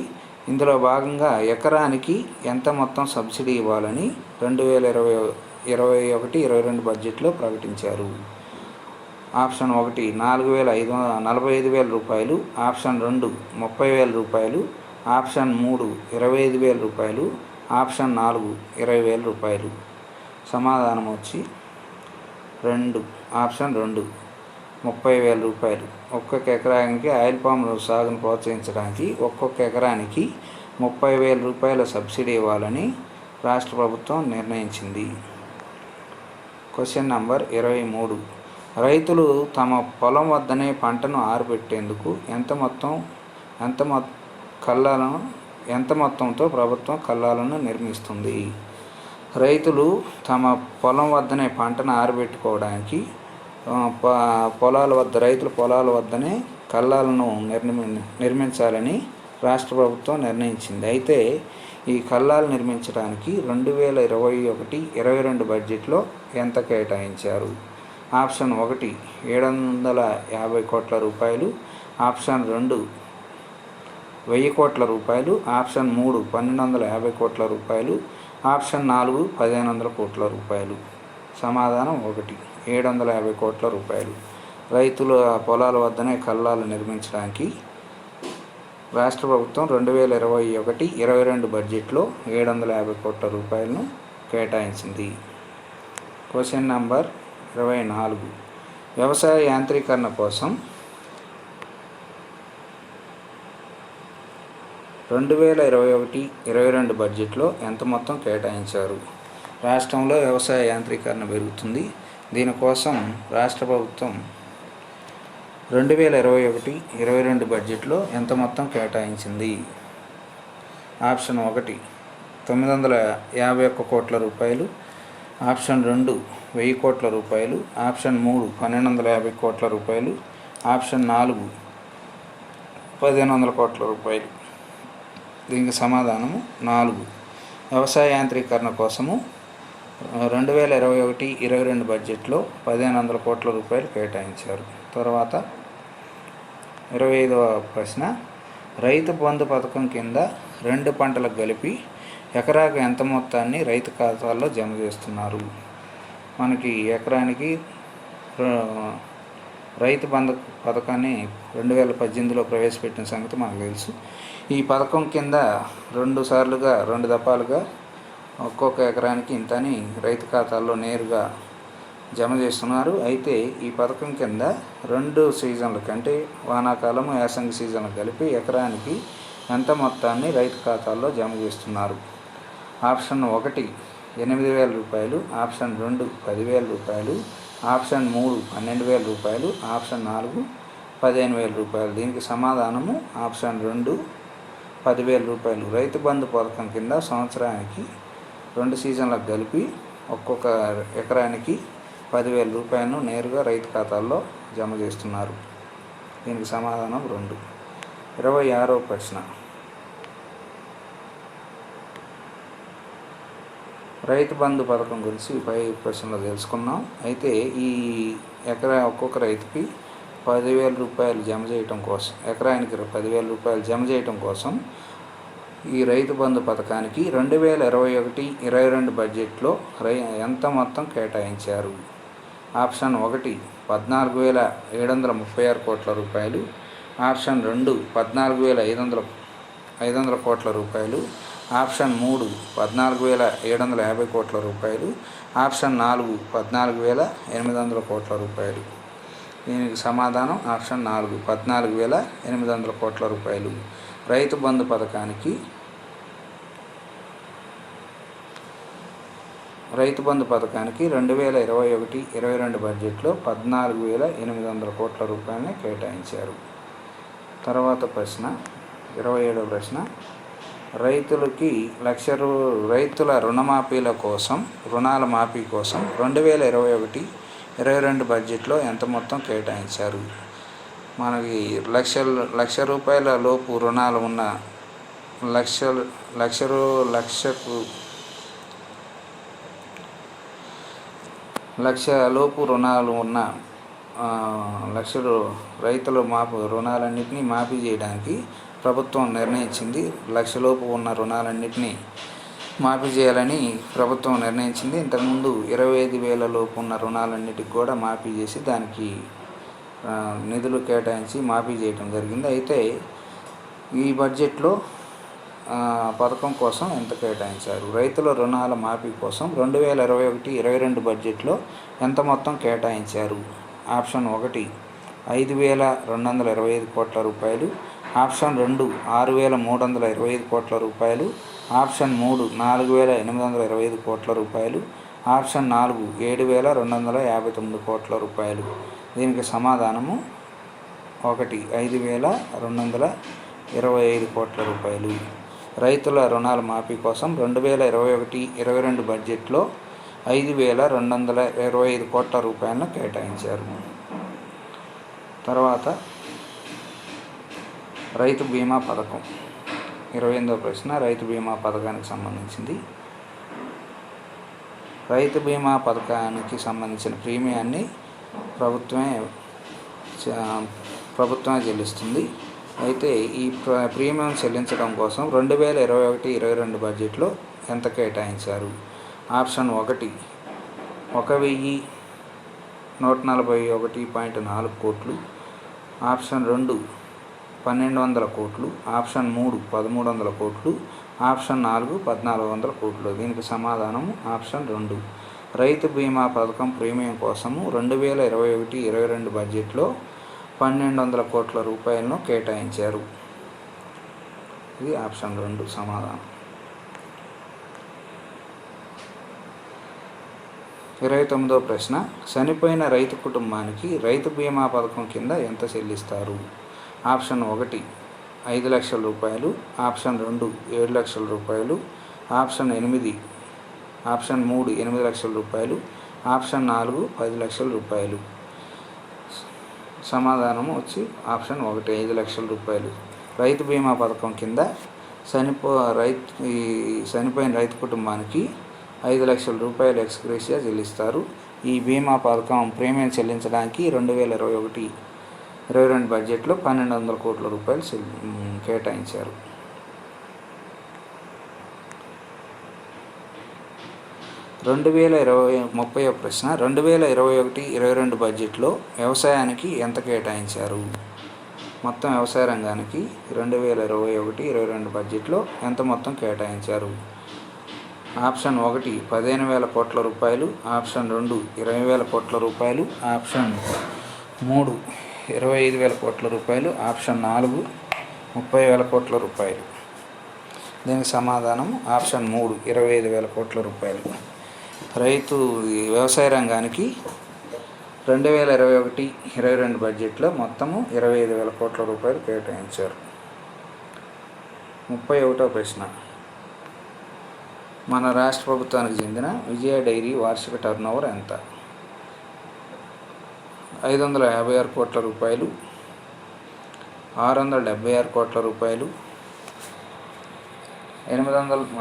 ఇందులో భాగంగా ఎకరానికి ఎంత మొత్తం సబ్సిడీ ఇవ్వాలని 2021-22 బడ్జెట్లో ప్రకటించారు. ఆప్షన్ 1 45,000 రూపాయలు, ఆప్షన్ 2 30,000 రూపాయలు, ఆప్షన్ 3 25,000 రూపాయలు, ఆప్షన్ 4 20,000 రూపాయలు. సమాధానం వచ్చి 2 ఆప్షన్ 2 30,000 రూపాయలు. ఒక్కొక్క ఎకరానికి ఆయిల్ పామ్ సాగును ప్రోత్సహించడానికి ఒక్కొక్క ఎకరానికి 30,000 రూపాయల సబ్సిడీ ఇవ్వాలని రాష్ట్ర ప్రభుత్వం నిర్ణయించింది. Question number 23. రైతులు తమ పొలం వద్దనే పంటను ఆరబెట్టేందుకు ఎంత మొత్తంతో ప్రభుత్వం కల్లాలను నిర్మిస్తుంది? రైతులు తమ పొలం వద్దనే పంటను ఆరబెట్టుకోవడానికి రైతుల పొలాల వద్దనే కల్లాలను నిర్మించాలని రాష్ట్ర ప్రభుత్వం నిర్ణయించింది. అయితే ఈ కల్లాలు నిర్మించడానికి 2021-22 బడ్జెట్లో ఎంత కేటాయించారు? ఆప్షన్ 1 750 కోట్ల రూపాయలు, ఆప్షన్ 2 1000 కోట్ల రూపాయలు, ఆప్షన్ 3 1,250 కోట్ల రూపాయలు, ఆప్షన్ 4 1,500 కోట్ల రూపాయలు. సమాధానం 1 750 కోట్ల రూపాయలు. రైతుల పొలాల వద్దనే కల్లాలు నిర్మించడానికి రాష్ట్ర ప్రభుత్వం 2021-22 బడ్జెట్లో 750 కోట్ల రూపాయలను కేటాయించింది. Question number 24. వ్యవసాయ యాంత్రీకరణ కోసం 2021-22 బడ్జెట్లో ఎంత మొత్తం కేటాయించారు? రాష్ట్రంలో వ్యవసాయ యాంత్రీకరణ పెరుగుతుంది. దీనికోసం రాష్ట్ర ప్రభుత్వం 2021-22 బడ్జెట్లో ఎంత మొత్తం కేటాయించింది? ఆప్షన్ 1 951 కోట్ల రూపాయలు, ఆప్షన్ 2 1000 కోట్ల రూపాయలు, ఆప్షన్ 3 1,250 కోట్ల రూపాయలు, ఆప్షన్ 4 1,500 కోట్ల రూపాయలు. దీనికి సమాధానము 4. వ్యవసాయ యాంత్రీకరణ కోసము 2021-22 బడ్జెట్లో 1,500 కోట్ల రూపాయలు కేటాయించారు. తర్వాత 25వ ప్రశ్న. రైతు బంధు పథకం కింద 2 పంటలకు కలిపి ఎకరాకు ఎంత మొత్తాన్ని రైతు ఖాతాల్లో జమ చేస్తున్నారు? మనకి ఎకరానికి రైతు బంధు పథకాన్ని 2018లో ప్రవేశపెట్టిన సంగతి మనకు తెలుసు. ఈ పథకం కింద 2 దఫాలుగా ఒక్కొక్క ఎకరానికి ఇంతని రైతు ఖాతాల్లో నేరుగా జమ చేస్తున్నారు. అయితే ఈ పథకం కింద 2 సీజన్లకి అంటే వానాకాలం, యాసంగి సీజన్లు కలిపి ఎకరానికి ఎంత మొత్తాన్ని రైతు ఖాతాల్లో జమ చేస్తున్నారు? ఆప్షన్ 1 8,000 రూపాయలు, ఆప్షన్ 2 10,000 రూపాయలు, ఆప్షన్ 3 12,000 రూపాయలు, ఆప్షన్ 4 15,000 రూపాయలు. దీనికి సమాధానము ఆప్షన్ 2 10,000 రూపాయలు. రైతు బంధు పథకం కింద సంవత్సరానికి 2 సీజన్లకు కలిపి ఒక్కొక్క ఎకరానికి 10,000 రూపాయలను నేరుగా రైతు ఖాతాల్లో జమ చేస్తున్నారు. దీనికి సమాధానం 2. 26వ ప్రశ్న. రైతు బంధు పథకం గురించి పై ప్రశ్నలో తెలుసుకున్నాం. అయితే ఈ ఒక్కొక్క రైతుకి 10,000 రూపాయలు జమ చేయటం కోసం, ఎకరానికి 10,000 రూపాయలు జమ చేయటం కోసం ఈ రైతు బంధు పథకానికి 2021-22 బడ్జెట్లో ఎంత మొత్తం కేటాయించారు? ఆప్షన్ 1 14,736 కోట్ల రూపాయలు, ఆప్షన్ 2 14,500 కోట్ల రూపాయలు, ఆప్షన్ 3 14,750 కోట్ల రూపాయలు, ఆప్షన్ 4 14,800 కోట్ల రూపాయలు. దీనికి సమాధానం ఆప్షన్ 4 14,800 కోట్ల రూపాయలు. రైతు బంధు పథకానికి 2021-22 బడ్జెట్లో 14,800 కోట్ల రూపాయలని కేటాయించారు. తర్వాత ప్రశ్న 27వ ప్రశ్న, రైతుల రుణాల మాఫీ కోసం 2021-22 బడ్జెట్లో ఎంత మొత్తం కేటాయించారు? మనకి లక్ష రూపాయల లోపు రుణాలు ఉన్న లక్ష లోపు రుణాలు ఉన్న రైతుల రుణాలన్నింటినీ మాఫీ చేయడానికి ప్రభుత్వం నిర్ణయించింది. లక్షలోపు ఉన్న రుణాలన్నింటినీ మాఫీ చేయాలని ప్రభుత్వం నిర్ణయించింది. ఇంతకుముందు 25,000 లోపు ఉన్న రుణాలన్నిటికి కూడా మాఫీ చేసి దానికి నిధులు కేటాయించి మాఫీ చేయడం జరిగింది. అయితే ఈ బడ్జెట్లో పథకం కోసం ఎంత కేటాయించారు? రైతుల రుణాల మాఫీ కోసం 2021-22 బడ్జెట్లో ఎంత మొత్తం కేటాయించారు? ఆప్షన్ 1 5,225 కోట్ల రూపాయలు, ఆప్షన్ 2 6,325 కోట్ల రూపాయలు, ఆప్షన్ 3 4,825 కోట్ల రూపాయలు, ఆప్షన్ 4 7,259 కోట్ల రూపాయలు. దీనికి సమాధానము 1 5,225 కోట్ల రూపాయలు. రైతుల రుణాల మాఫీ కోసం 2021-22 బడ్జెట్లో 5,225 కోట్ల రూపాయలను కేటాయించారు. తర్వాత రైతు బీమా పథకం 28వ ప్రశ్న, రైతు బీమా పథకానికి సంబంధించింది. రైతు బీమా పథకానికి సంబంధించిన ప్రీమియాన్ని ప్రభుత్వమే చెల్లిస్తుంది. అయితే ఈ ప్రీమియం చెల్లించడం కోసం 2021-22 బడ్జెట్లో ఎంత కేటాయించారు? ఆప్షన్ 1 1,141.4 కోట్లు, ఆప్షన్ 2 1,200 కోట్లు, ఆప్షన్ 3 1,300 కోట్లు, ఆప్షన్ 4 1,400 కోట్లు. దీనికి సమాధానం ఆప్షన్ 2. రైతు బీమా పథకం ప్రీమియం కోసము 2021-22 బడ్జెట్లో 1,200 కోట్ల రూపాయలను కేటాయించారు. ఇది ఆప్షన్ 2 సమాధానం. 29వ ప్రశ్న, చనిపోయిన రైతు కుటుంబానికి రైతు బీమా పథకం కింద ఎంత చెల్లిస్తారు? ఆప్షన్ 1 5 లక్షల రూపాయలు, ఆప్షన్ 2 7 లక్షల రూపాయలు, ఆప్షన్ 3 8 లక్షల రూపాయలు, ఆప్షన్ 4 10 లక్షల రూపాయలు. సమాధానం వచ్చి ఆప్షన్ 1 5 లక్షల రూపాయలు. రైతు బీమా పథకం కింద చనిపోయిన రైతు కుటుంబానికి 5 లక్షల రూపాయలు ఎక్స్గ్రేషియా చెల్లిస్తారు. ఈ బీమా పథకం ప్రీమియం చెల్లించడానికి 2021-22 బడ్జెట్లో 1,200 కోట్ల రూపాయలు కేటాయించారు. 30వ ప్రశ్న, 2021-22 బడ్జెట్లో వ్యవసాయానికి ఎంత కేటాయించారు? మొత్తం వ్యవసాయ రంగానికి 2021-22 బడ్జెట్లో ఎంత మొత్తం కేటాయించారు? ఆప్షన్ 1 15,000 కోట్ల రూపాయలు, ఆప్షన్ 2 20,000 కోట్ల రూపాయలు, ఆప్షన్ 3 25,000 కోట్ల రూపాయలు, ఆప్షన్ 4 30,000 కోట్ల రూపాయలు. దీనికి సమాధానం ఆప్షన్ 3 25,000 కోట్ల రూపాయలు. వ్యవసాయ రంగానికి 2021-22 బడ్జెట్లో మొత్తము 25,000 కోట్ల రూపాయలు కేటాయించారు. 31వ ప్రశ్న, మన రాష్ట్ర ప్రభుత్వానికి చెందిన విజయ డైరీ వార్షిక టర్నోవర్ ఎంత? 556 కోట్ల రూపాయలు, 676 కోట్ల రూపాయలు,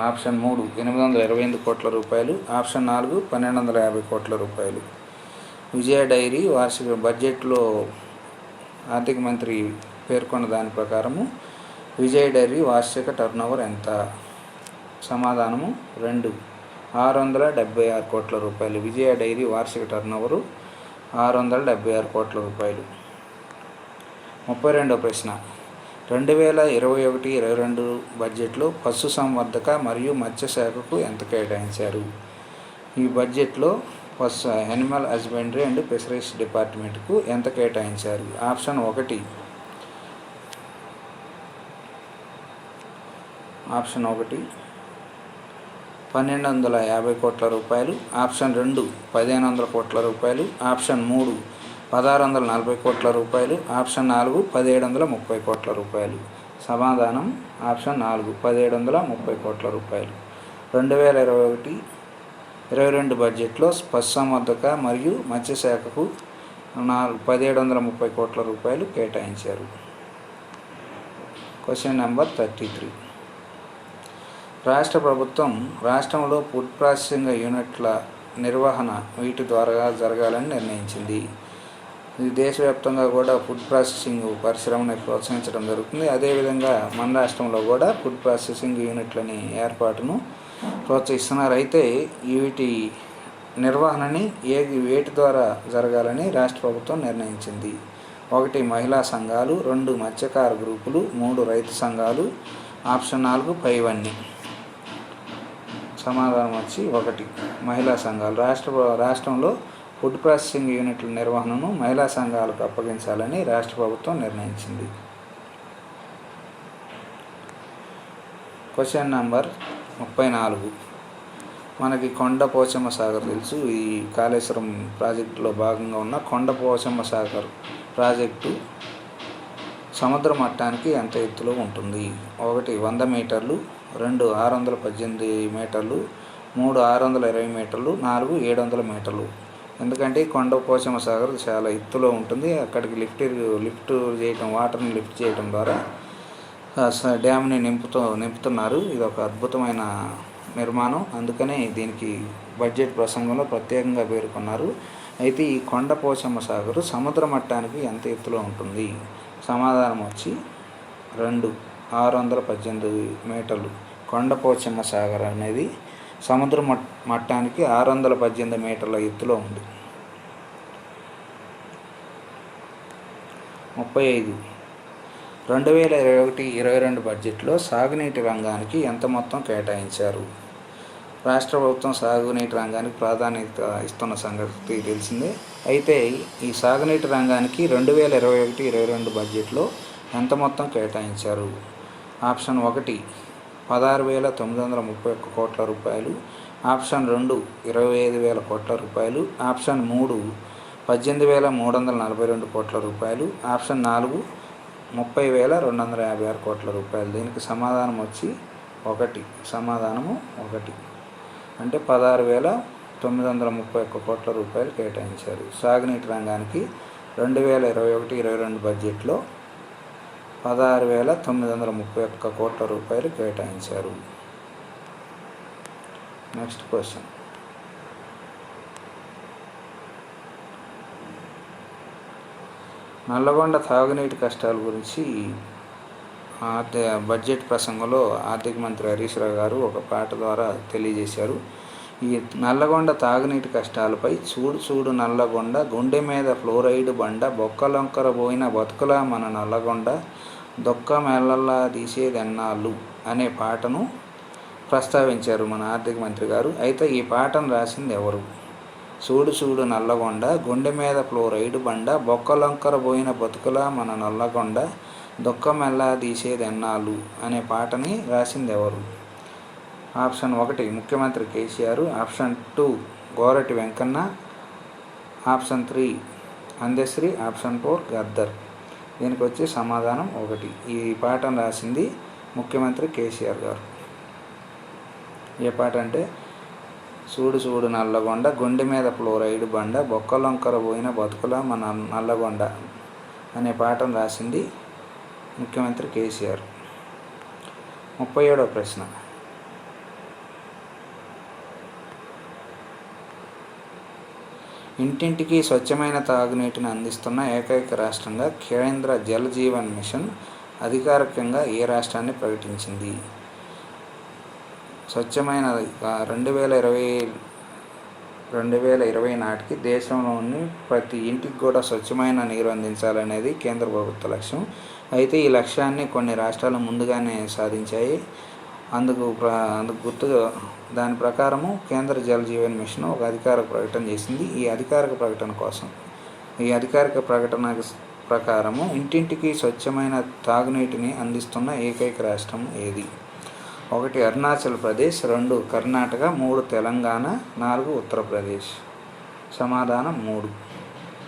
ఆప్షన్ 3 828 కోట్ల రూపాయలు, ఆప్షన్ 4 1250 కోట్ల రూపాయలు. విజయ డైరీ వార్షిక బడ్జెట్లో ఆర్థిక మంత్రి పేర్కొన్న దాని ప్రకారము విజయ డైరీ వార్షిక టర్నోవర్ ఎంత? సమాధానము 2 676 కోట్ల రూపాయలు. విజయ డైరీ వార్షిక టర్నోవరు 676 కోట్ల రూపాయలు. 32వ ప్రశ్న 2021-22 బడ్జెట్లో పశుసంవర్ధక మరియు మత్స్యశాఖకు ఎంత కేటాయించారు? ఈ బడ్జెట్లో యానిమల్ హస్బెండరీ అండ్ ఫిషరీస్ డిపార్ట్మెంట్కు ఎంత కేటాయించారు? ఆప్షన్ 1 1250 కోట్ల రూపాయలు, ఆప్షన్ 2 1500 కోట్ల రూపాయలు, ఆప్షన్ 3 1640 కోట్ల రూపాయలు, ఆప్షన్ 4 1730 కోట్ల రూపాయలు. సమాధానం ఆప్షన్ 4 1730 కోట్ల రూపాయలు. 2021-22 బడ్జెట్లో పశుసంవర్ధక మరియు మత్స్యశాఖకు 1730 కోట్ల రూపాయలు కేటాయించారు. Question number 33. రాష్ట్ర ప్రభుత్వం రాష్ట్రంలో ఫుడ్ ప్రాసెసింగ్ యూనిట్ల నిర్వహణ వీటి ద్వారా జరగాలని నిర్ణయించింది. ఇది దేశవ్యాప్తంగా కూడా ఫుడ్ ప్రాసెసింగ్ పరిశ్రమని ప్రోత్సహించడం జరుగుతుంది. అదేవిధంగా మన రాష్ట్రంలో కూడా ఫుడ్ ప్రాసెసింగ్ యూనిట్లని ఏర్పాటును ప్రోత్సహిస్తున్నారు. అయితే వీటి నిర్వహణని వేటి ద్వారా జరగాలని రాష్ట్ర ప్రభుత్వం నిర్ణయించింది? 1 మహిళా సంఘాలు, 2 మత్స్యకార గ్రూపులు, 3 రైతు సంఘాలు, ఆప్షన్ 4 పైవన్నీ. సమాధానం వచ్చి 1 మహిళా సంఘాలు. రాష్ట్రంలో ఫుడ్ ప్రాసెసింగ్ యూనిట్ల నిర్వహణను మహిళా సంఘాలకు అప్పగించాలని రాష్ట్ర ప్రభుత్వం నిర్ణయించింది. Question number 34. మనకి కొండ పోచమ్మ సాగర్ తెలుసు. ఈ కాళేశ్వరం ప్రాజెక్టులో భాగంగా ఉన్న కొండ పోచమ్మ సాగర్ ప్రాజెక్టు సముద్ర మట్టానికి ఎంత ఎత్తులో ఉంటుంది? 1 100 మీటర్లు, 2 618 మీటర్లు, 3 620 మీటర్లు, 4 700 మీటర్లు. ఎందుకంటే కొండ పోచమ్మ సాగర్ చాలా ఎత్తులో ఉంటుంది. అక్కడికి లిఫ్ట్ చేయటం, వాటర్ని లిఫ్ట్ చేయడం ద్వారా డ్యామ్ని నింపుతున్నారు. ఇది ఒక అద్భుతమైన నిర్మాణం. అందుకనే దీనికి బడ్జెట్ ప్రసంగంలో ప్రత్యేకంగా పేర్కొన్నారు. అయితే ఈ కొండ పోచమ్మ సాగర్ సముద్ర మట్టానికి ఎంత ఎత్తులో ఉంటుంది? సమాధానం వచ్చి 2 618 మీటర్లు. కొండ పోచమ్మ సాగర్ అనేది సముద్ర మట్టానికి 618 మీటర్ల ఎత్తులో ఉంది. 35. 2021-22 బడ్జెట్లో సాగునీటి రంగానికి ఎంత మొత్తం కేటాయించారు? రాష్ట్ర ప్రభుత్వం సాగునీటి రంగానికి ప్రాధాన్యత ఇస్తున్న సంగతి తెలిసిందే. అయితే ఈ సాగునీటి రంగానికి 2021-22 బడ్జెట్లో ఎంత మొత్తం కేటాయించారు? ఆప్షన్ 1 16,931 కోట్ల రూపాయలు, ఆప్షన్ 2 25,000 కోట్ల రూపాయలు, ఆప్షన్ 3 18,342 కోట్ల రూపాయలు, ఆప్షన్ 4 30,256 కోట్ల రూపాయలు. దీనికి సమాధానం వచ్చి 1. సమాధానము 1 అంటే 16,931 కోట్ల రూపాయలు కేటాయించారు. సాగునీటి రంగానికి 2021-22 బడ్జెట్లో 16,931 కోట్ల రూపాయలు కేటాయించారు. Next question. నల్లగొండ తాగునీటి కష్టాల గురించి బడ్జెట్ ప్రసంగంలో ఆర్థిక మంత్రి హరీష్ రావు గారు ఒక పాట ద్వారా తెలియజేశారు. ఈ నల్లగొండ తాగునీటి కష్టాలపై చూడు నల్లగొండ, గుండె మీద ఫ్లోరైడ్ బండ, బొక్కలొంకర పోయిన బతుకులా మన నల్లగొండ, దొక్క మెల్లల్లా తీసేదెన్నాళ్ళు అనే పాటను ప్రస్తావించారు మన ఆర్థిక మంత్రి గారు. అయితే ఈ పాటను రాసింది ఎవరు? చూడు నల్లగొండ, గుండె మీద ఫ్లోరైడ్ బండ, బొక్కలొంకర పోయిన బతుకులా మన నల్లగొండ, దొక్క మెల్లా తీసేదెన్నాళ్ళు అనే పాటని రాసింది ఎవరు? ఆప్షన్ 1 ముఖ్యమంత్రి KCR, option 2 Gorati Venkanna, option 3 Andasri, option 4 Gaddar. దీనికి వచ్చే సమాధానం 1. ఈ పాటను రాసింది ముఖ్యమంత్రి కేసీఆర్ గారు. ఏ పాట అంటే చూడు నల్లగొండ, గుండె మీద ఫ్లోరైడ్ బండ, బొక్కలొంకర పోయిన బతుకుల మన నల్లగొండ అనే పాటను రాసింది ముఖ్యమంత్రి కేసీఆర్. 37వ ప్రశ్న. ఇంటింటికి స్వచ్ఛమైన తాగునీటిని అందిస్తున్న ఏకైక రాష్ట్రంగా కేంద్ర జల్ జీవన్ మిషన్ అధికారికంగా ఏ రాష్ట్రాన్ని ప్రకటించింది? స్వచ్ఛమైన 2020 నాటికి దేశంలోని ప్రతి ఇంటికి కూడా స్వచ్ఛమైన నీరు అందించాలనేది కేంద్ర ప్రభుత్వ లక్ష్యం. అయితే ఈ లక్ష్యాన్ని కొన్ని రాష్ట్రాలు ముందుగానే సాధించాయి. అందుకు గుర్తుగా దాని ప్రకారము కేంద్ర జల్ జీవన్ మిషన్ ఒక అధికారిక ప్రకటన చేసింది. ఈ అధికారిక ప్రకటన ప్రకారము ఇంటింటికి స్వచ్ఛమైన తాగునీటిని అందిస్తున్న ఏకైక రాష్ట్రం ఏది? 1 అరుణాచల్ ప్రదేశ్, 2 కర్ణాటక, 3 తెలంగాణ, 4 ఉత్తరప్రదేశ్. సమాధానం 3.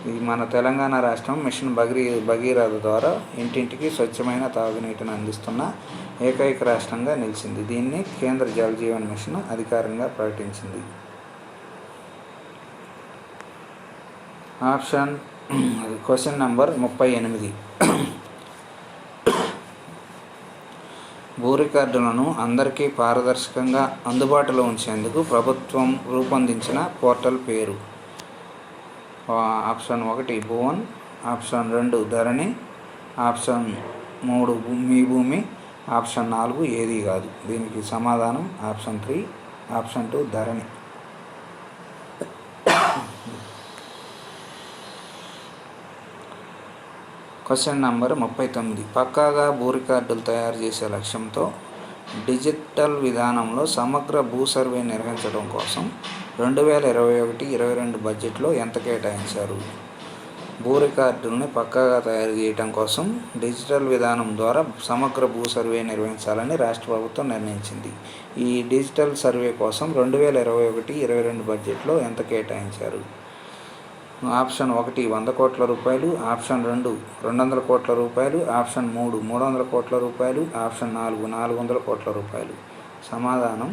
ఇది మన తెలంగాణ రాష్ట్రం మిషన్ భగీరథ ద్వారా ఇంటింటికి స్వచ్ఛమైన తాగునీటిని అందిస్తున్న ఏకైక రాష్ట్రంగా నిలిచింది. దీన్ని కేంద్ర జల్ జీవన్ మిషన్ అధికారికంగా ప్రకటించింది. Question number 38. భూ రికార్డులను అందరికీ పారదర్శకంగా అందుబాటులో ఉంచేందుకు ప్రభుత్వం రూపొందించిన పోర్టల్ పేరు? Option 1 Bhuvan, option 2 Dharani, option 3 Mee Bhoomi, option 4 ఏది కాదు. దీనికి సమాధానం option 3, option 2 Dharani. Question number 39. పక్కాగా భూ రికార్డులు తయారు చేసే లక్ష్యంతో డిజిటల్ విధానంలో సమగ్ర భూ సర్వే నిర్వహించడం కోసం 2021-22 బడ్జెట్లో ఎంత కేటాయించారు? భూ రికార్డుల్ని పక్కాగా తయారు చేయడం కోసం డిజిటల్ విధానం ద్వారా సమగ్ర భూ సర్వే నిర్వహించాలని రాష్ట్ర ప్రభుత్వం నిర్ణయించింది. ఈ డిజిటల్ సర్వే కోసం 2021-22 బడ్జెట్లో ఎంత కేటాయించారు? ఆప్షన్ 1 100 కోట్ల రూపాయలు, ఆప్షన్ 2 200 కోట్ల రూపాయలు, ఆప్షన్ 3 300 కోట్ల రూపాయలు, ఆప్షన్ 4 400 కోట్ల రూపాయలు. సమాధానం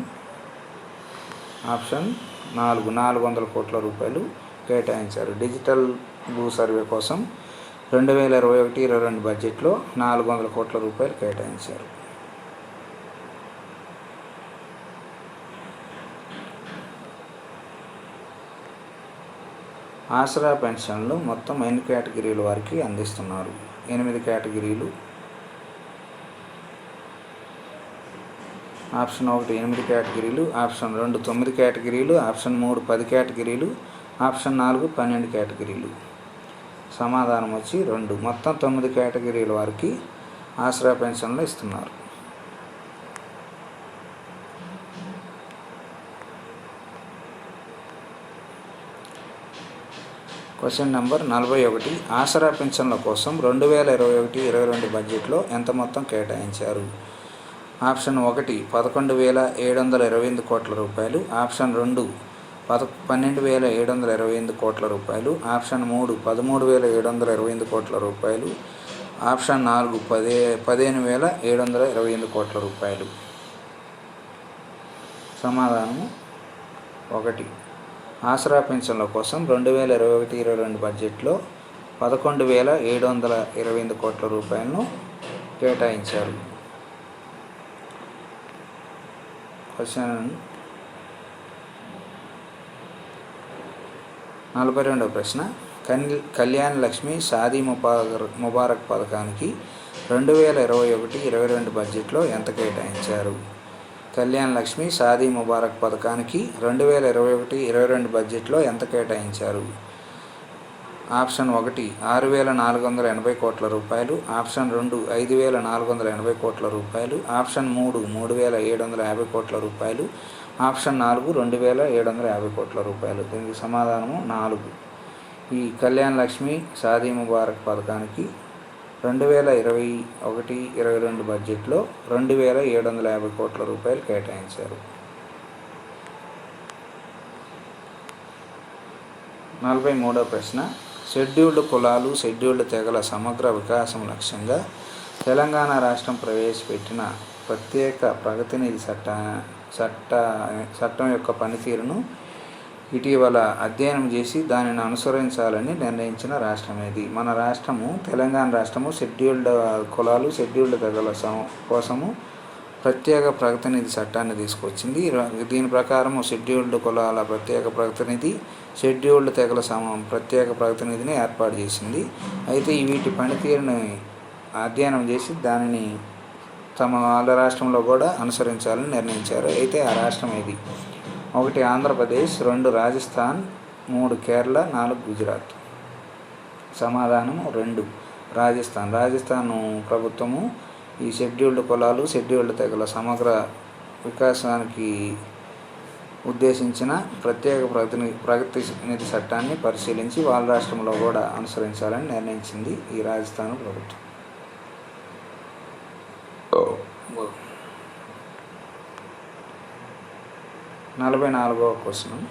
ఆప్షన్ 4 400 కోట్ల రూపాయలు కేటాయించారు. డిజిటల్ భూ సర్వే కోసం 2021-22 బడ్జెట్లో 400 కోట్ల రూపాయలు కేటాయించారు. ఆసరా పెన్షన్లు మొత్తం ఎన్ని కేటగిరీల వారికి అందిస్తున్నారు? 8 కేటగిరీలు. ఆప్షన్ 1 8 కేటగిరీలు, ఆప్షన్ 2 9 కేటగిరీలు, ఆప్షన్ 3 10 కేటగిరీలు, ఆప్షన్ 4 12 కేటగిరీలు. సమాధానం వచ్చి 2. మొత్తం 9 కేటగిరీల వారికి ఆసరా పెన్షన్లు ఇస్తున్నారు. Question number 41. ఆసరా పెన్షన్ల కోసం 2021-22 బడ్జెట్లో ఎంత మొత్తం కేటాయించారు? ఆప్షన్ 1 11,728 కోట్ల రూపాయలు, ఆప్షన్ 2 12,728 కోట్ల రూపాయలు, ఆప్షన్ 3 13,728 కోట్ల రూపాయలు, ఆప్షన్ 4 15,728 కోట్ల రూపాయలు. సమాధానము 1. ఆసరా పెన్షన్ల కోసం 2021-22 బడ్జెట్లో 11,728 కోట్ల రూపాయలను కేటాయించారు. క్వశ్చన్ 42వ ప్రశ్న. కళ్యాణ్ లక్ష్మి షాదీ ముబారక్ పథకానికి 2021-22 బడ్జెట్లో ఎంత కేటాయించారు? కళ్యాణ్ లక్ష్మి షాదీ ముబారక్ పథకానికి 2021-22 బడ్జెట్లో ఎంత కేటాయించారు? ఆప్షన్ 1 6,480 కోట్ల రూపాయలు, ఆప్షన్ 2 5,480 కోట్ల రూపాయలు, ఆప్షన్ 3 3,750 కోట్ల రూపాయలు, ఆప్షన్ 4 2,750 కోట్ల రూపాయలు. దీనికి సమాధానము 4. ఈ కళ్యాణ్ లక్ష్మి షాదీ ముబారక్ పథకానికి 2021-22 బడ్జెట్లో 2,750 కోట్ల రూపాయలు కేటాయించారు. 43వ ప్రశ్న. షెడ్యూల్డ్ కులాలు, షెడ్యూల్డ్ తెగల సమగ్ర వికాసం లక్ష్యంగా తెలంగాణ రాష్ట్రం ప్రవేశపెట్టిన ప్రత్యేక ప్రగతినిధి చట్టం యొక్క పనితీరును ఇటీవల అధ్యయనం చేసి దానిని అనుసరించాలని నిర్ణయించిన రాష్ట్రం ఏది? మన రాష్ట్రము తెలంగాణ రాష్ట్రము షెడ్యూల్డ్ కులాలు, షెడ్యూల్డ్ తెగల కోసము ప్రత్యేక ప్రతినిధి చట్టాన్ని తీసుకొచ్చింది. దీని ప్రకారం షెడ్యూల్డ్ కులాల ప్రత్యేక ప్రతినిధి, షెడ్యూల్డ్ తెగల ప్రత్యేక ప్రతినిధిని ఏర్పాటు చేసింది. అయితే వీటి పనితీరుని అధ్యయనం చేసి దానిని వాళ్ళ రాష్ట్రంలో కూడా అనుసరించాలని నిర్ణయించారు. అయితే ఆ రాష్ట్రం ఇది: 1 ఆంధ్రప్రదేశ్, 2 రాజస్థాన్, 3 కేరళ, 4 గుజరాత్. సమాధానం 2 రాజస్థాన్. రాజస్థాన్ ప్రభుత్వము ఈ షెడ్యూల్డ్ కులాలు, షెడ్యూల్డ్ తెగల సమగ్ర వికాసానికి ఉద్దేశించిన ప్రత్యేక ప్రతినిధి చట్టాన్ని పరిశీలించి వాళ్ళ రాష్ట్రంలో కూడా అనుసరించాలని నిర్ణయించింది ఈ రాజస్థాన్ ప్రభుత్వం. 44వ క్వశ్చన్.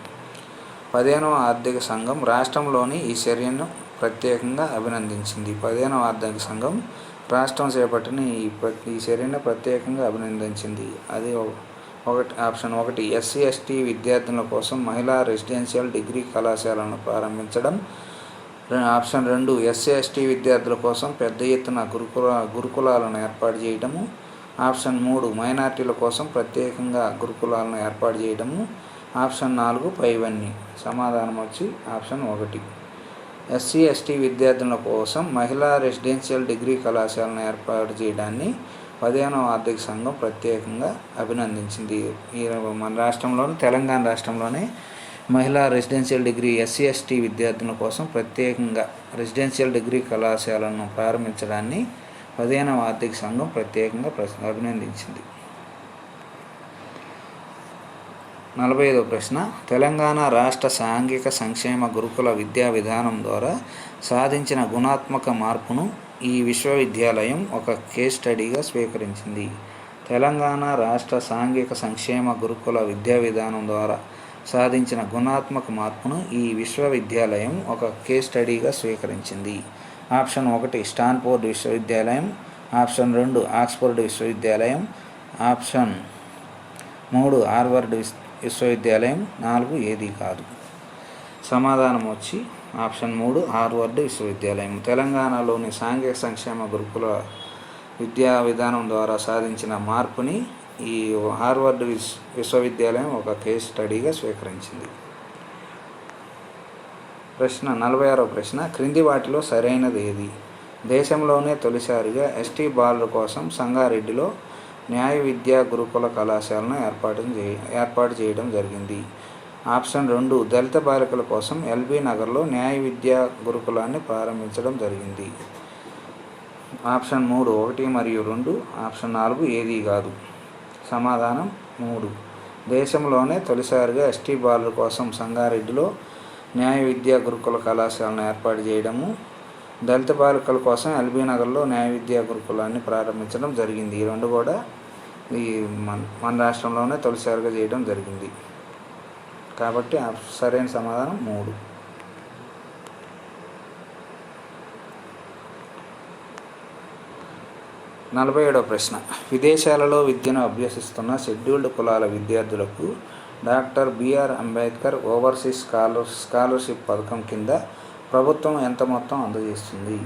15వ ఆర్థిక సంఘం రాష్ట్రంలోని ఈ చర్యను ప్రత్యేకంగా అభినందించింది. 15వ ఆర్థిక సంఘం రాష్ట్రం చేపట్టిన ఈ చర్యను ప్రత్యేకంగా అభినందించింది. అది ఆప్షన్ 1 ఎస్సీ ఎస్టీ విద్యార్థుల కోసం మహిళా రెసిడెన్షియల్ డిగ్రీ కళాశాలను ప్రారంభించడం. ఆప్షన్ 2 ఎస్సీ ఎస్టీ విద్యార్థుల కోసం పెద్ద ఎత్తున గురుకులాలను ఏర్పాటు చేయడము. ఆప్షన్ 3 మైనార్టీల కోసం ప్రత్యేకంగా గురుకులాలను ఏర్పాటు చేయడము. ఆప్షన్ 4 పైవన్నీ. సమాధానం వచ్చి ఆప్షన్ 1 ఎస్సీ ఎస్టీ విద్యార్థుల కోసం మహిళా రెసిడెన్షియల్ డిగ్రీ కళాశాలను ఏర్పాటు చేయడాన్ని 15వ ఆర్థిక సంఘం ప్రత్యేకంగా అభినందించింది. మన రాష్ట్రంలోని తెలంగాణ రాష్ట్రంలోనే మహిళా రెసిడెన్షియల్ డిగ్రీ ఎస్సీ ఎస్టీ విద్యార్థుల కోసం ప్రత్యేకంగా రెసిడెన్షియల్ డిగ్రీ కళాశాలను ప్రారంభించడాన్ని 15వ ఆర్థిక సంఘం ప్రత్యేకంగా అభినందించింది. 45వ ప్రశ్న. తెలంగాణ రాష్ట్ర సాంఘిక సంక్షేమ గురుకుల విద్యా విధానం ద్వారా సాధించిన గుణాత్మక మార్పును ఈ విశ్వవిద్యాలయం ఒక కేస్ స్టడీగా స్వీకరించింది. తెలంగాణ రాష్ట్ర సాంఘిక సంక్షేమ గురుకుల విద్యా విధానం ద్వారా సాధించిన గుణాత్మక మార్పును ఈ విశ్వవిద్యాలయం ఒక కేస్ స్టడీగా స్వీకరించింది. ఆప్షన్ 1 స్టాన్ఫోర్డ్ విశ్వవిద్యాలయం, ఆప్షన్ 2 ఆక్స్ఫర్డ్ విశ్వవిద్యాలయం, ఆప్షన్ 3 హార్వర్డ్ విశ్వవిద్యాలయం, 4 ఏది కాదు. సమాధానం వచ్చి ఆప్షన్ 3 హార్వర్డ్ విశ్వవిద్యాలయం. తెలంగాణలోని సాంఘిక సంక్షేమ గురుకుల విద్యా విధానం ద్వారా సాధించిన మార్పుని ఈ హార్వర్డ్ విశ్వవిద్యాలయం ఒక కేస్ స్టడీగా స్వీకరించింది. ప్రశ్న 46వ ప్రశ్న. క్రింది వాటిలో సరైనది ఏది? దేశంలోనే తొలిసారిగా ఎస్టీ బాలుర కోసం సంగారెడ్డిలో న్యాయ విద్యా గురుకుల కళాశాలను ఏర్పాటు చేయడం జరిగింది. ఆప్షన్ 2 దళిత బాలికల కోసం ఎల్బీ నగర్లో న్యాయ విద్యా గురుకులాన్ని ప్రారంభించడం జరిగింది. ఆప్షన్ 3 1 మరియు 2, ఆప్షన్ 4 ఏది కాదు. సమాధానం 3 దేశంలోనే తొలిసారిగా ఎస్టీ బాలుర కోసం సంగారెడ్డిలో న్యాయ విద్యా గురుకుల కళాశాలను ఏర్పాటు చేయడము, దళిత బాలికల కోసం ఎల్బీ నగర్లో న్యాయ విద్యా గురుకులాన్ని ప్రారంభించడం జరిగింది. ఈ రెండు కూడా మన రాష్ట్రంలోనే తొలిసారిగా చేయడం జరిగింది. కాబట్టి సరైన సమాధానం 3. 47వ ప్రశ్న. విదేశాలలో విద్యను అభ్యసిస్తున్న షెడ్యూల్డ్ కులాల విద్యార్థులకు doctor BR Ambedkar overseas scholarship పథకం కింద ప్రభుత్వం ఎంత మొత్తం అందజేస్తుంది?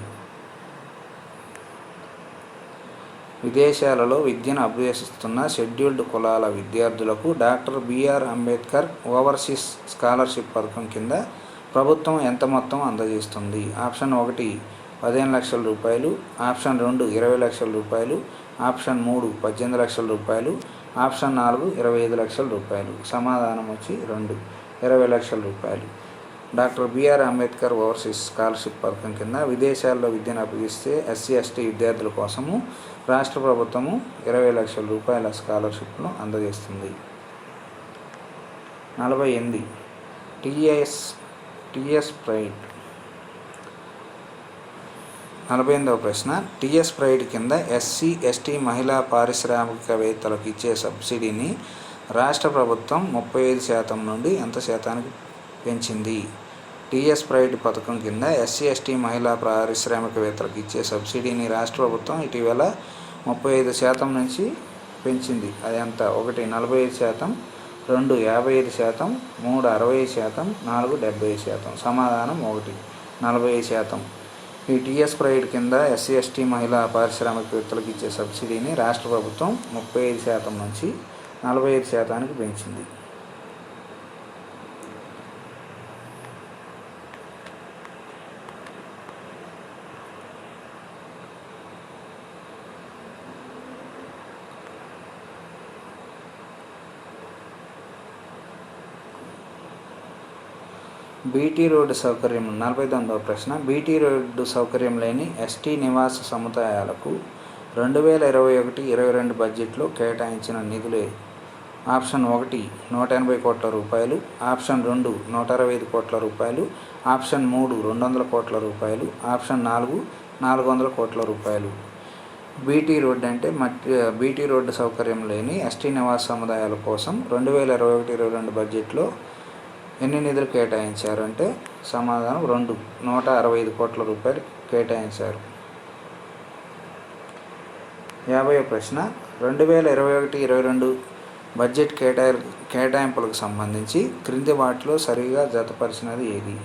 విదేశాలలో విద్యను అభ్యసిస్తున్న షెడ్యూల్డ్ కులాల విద్యార్థులకు doctor BR Ambedkar overseas scholarship పథకం కింద ప్రభుత్వం ఎంత మొత్తం అందజేస్తుంది? ఆప్షన్ 1 15 లక్షల రూపాయలు, ఆప్షన్ 2 20 లక్షల రూపాయలు, ఆప్షన్ 3 18 లక్షల రూపాయలు, ఆప్షన్ 4 25 లక్షల రూపాయలు. సమాధానం వచ్చి 2 20 లక్షల రూపాయలు. Doctor BR Ambedkar overseas scholarship పథకం కింద విదేశాల్లో విద్యను అభ్యసిస్తే ఎస్సీ ఎస్టీ విద్యార్థుల కోసము రాష్ట్ర ప్రభుత్వము 20 లక్షల రూపాయల స్కాలర్షిప్ను అందజేస్తుంది. 48 టీఎస్ ప్రైడ్. 48వ ప్రశ్న. టీఎస్ ప్రైడ్ కింద ఎస్సీ ఎస్టీ మహిళా పారిశ్రామికవేత్తలకు ఇచ్చే సబ్సిడీని రాష్ట్ర ప్రభుత్వం 35% నుండి ఎంత శాతానికి పెంచింది? టీఎస్ ప్రైడ్ పథకం కింద ఎస్సీ ఎస్టీ మహిళా పారిశ్రామికవేత్తలకు ఇచ్చే సబ్సిడీని రాష్ట్ర ప్రభుత్వం ఇటీవల 35% నుంచి పెంచింది. అది ఎంత? 1 45%, 2 55%, 3 60%, 4 70%. సమాధానం 1 45%. ఈ టీఎస్ ప్రైవేట్ కింద ఎస్సీ ఎస్టీ మహిళా పారిశ్రామికవేత్తలకు ఇచ్చే సబ్సిడీని రాష్ట్ర ప్రభుత్వం 35% నుంచి 45%కి పెంచింది. బీటీ రోడ్డు సౌకర్యం 49వ ప్రశ్న. బీటీ రోడ్డు సౌకర్యం లేని ఎస్టీ నివాస సముదాయాలకు 2021-22 బడ్జెట్లో కేటాయించిన నిధులే: ఆప్షన్ 1 180 కోట్ల రూపాయలు, ఆప్షన్ 2 165 కోట్ల రూపాయలు, ఆప్షన్ 3 200 కోట్ల రూపాయలు, ఆప్షన్ 4 400 కోట్ల రూపాయలు. బీటీ రోడ్డు అంటే బీటీ రోడ్డు సౌకర్యం లేని ఎస్టీ నివాస సముదాయాల కోసం 2021-22 బడ్జెట్లో ఎన్ని నిధులు కేటాయించారు అంటే సమాధానం 2 165 కోట్ల రూపాయలు కేటాయించారు. 50వ ప్రశ్న. 2021-22 బడ్జెట్ కేటాయింపులకు సంబంధించి క్రింది వాటిలో సరిగా జతపరిచినది ఏది?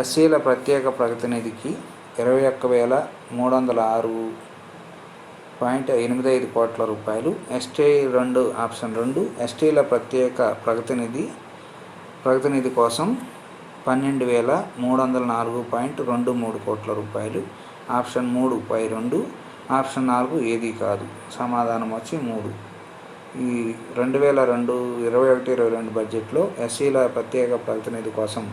ఎస్సీల ప్రత్యేక ప్రగతినిధికి 21,306.85 కోట్ల రూపాయలు. ఎస్టీ 2 ఆప్షన్ 2 ఎస్టీల ప్రత్యేక ప్రగతినిధి కోసం 12,304.23 కోట్ల రూపాయలు. ఆప్షన్ 3 పై 2, ఆప్షన్ 4 ఏది కాదు. సమాధానం వచ్చి 3. ఈ 2021-22 బడ్జెట్లో ఎస్సీల ప్రత్యేక ప్రగతినిధి కోసం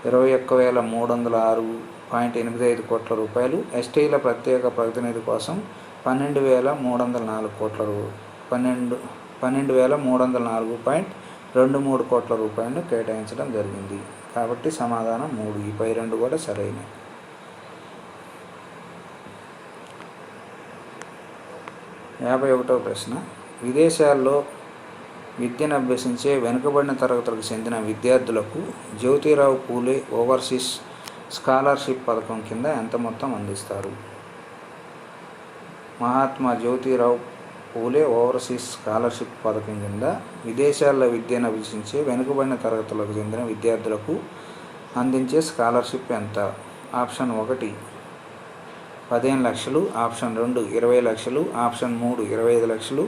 21,306.85 కోట్ల రూపాయలు, ఎస్టీల ప్రత్యేక ప్రగతినిధి కోసం 12,304.23 కోట్ల రూపాయలను కేటాయించడం జరిగింది. కాబట్టి సమాధానం 3. ఈ పై 2 కూడా సరైనవి. 51వ ప్రశ్న. విదేశాల్లో విద్యను అభ్యసించే వెనుకబడిన తరగతులకు చెందిన విద్యార్థులకు జ్యోతిరావు పూలే ఓవర్సీస్ స్కాలర్షిప్ పథకం కింద ఎంత మొత్తం అందిస్తారు? మహాత్మా జ్యోతిరావు పూలే ఓవర్సీస్ స్కాలర్షిప్ పథకం కింద విదేశాల్లో విద్యను అభ్యసించే వెనుకబడిన తరగతులకు చెందిన విద్యార్థులకు అందించే స్కాలర్షిప్ ఎంత? ఆప్షన్ 1 15 లక్షలు, ఆప్షన్ 2 20 లక్షలు, ఆప్షన్ 3 25 లక్షలు,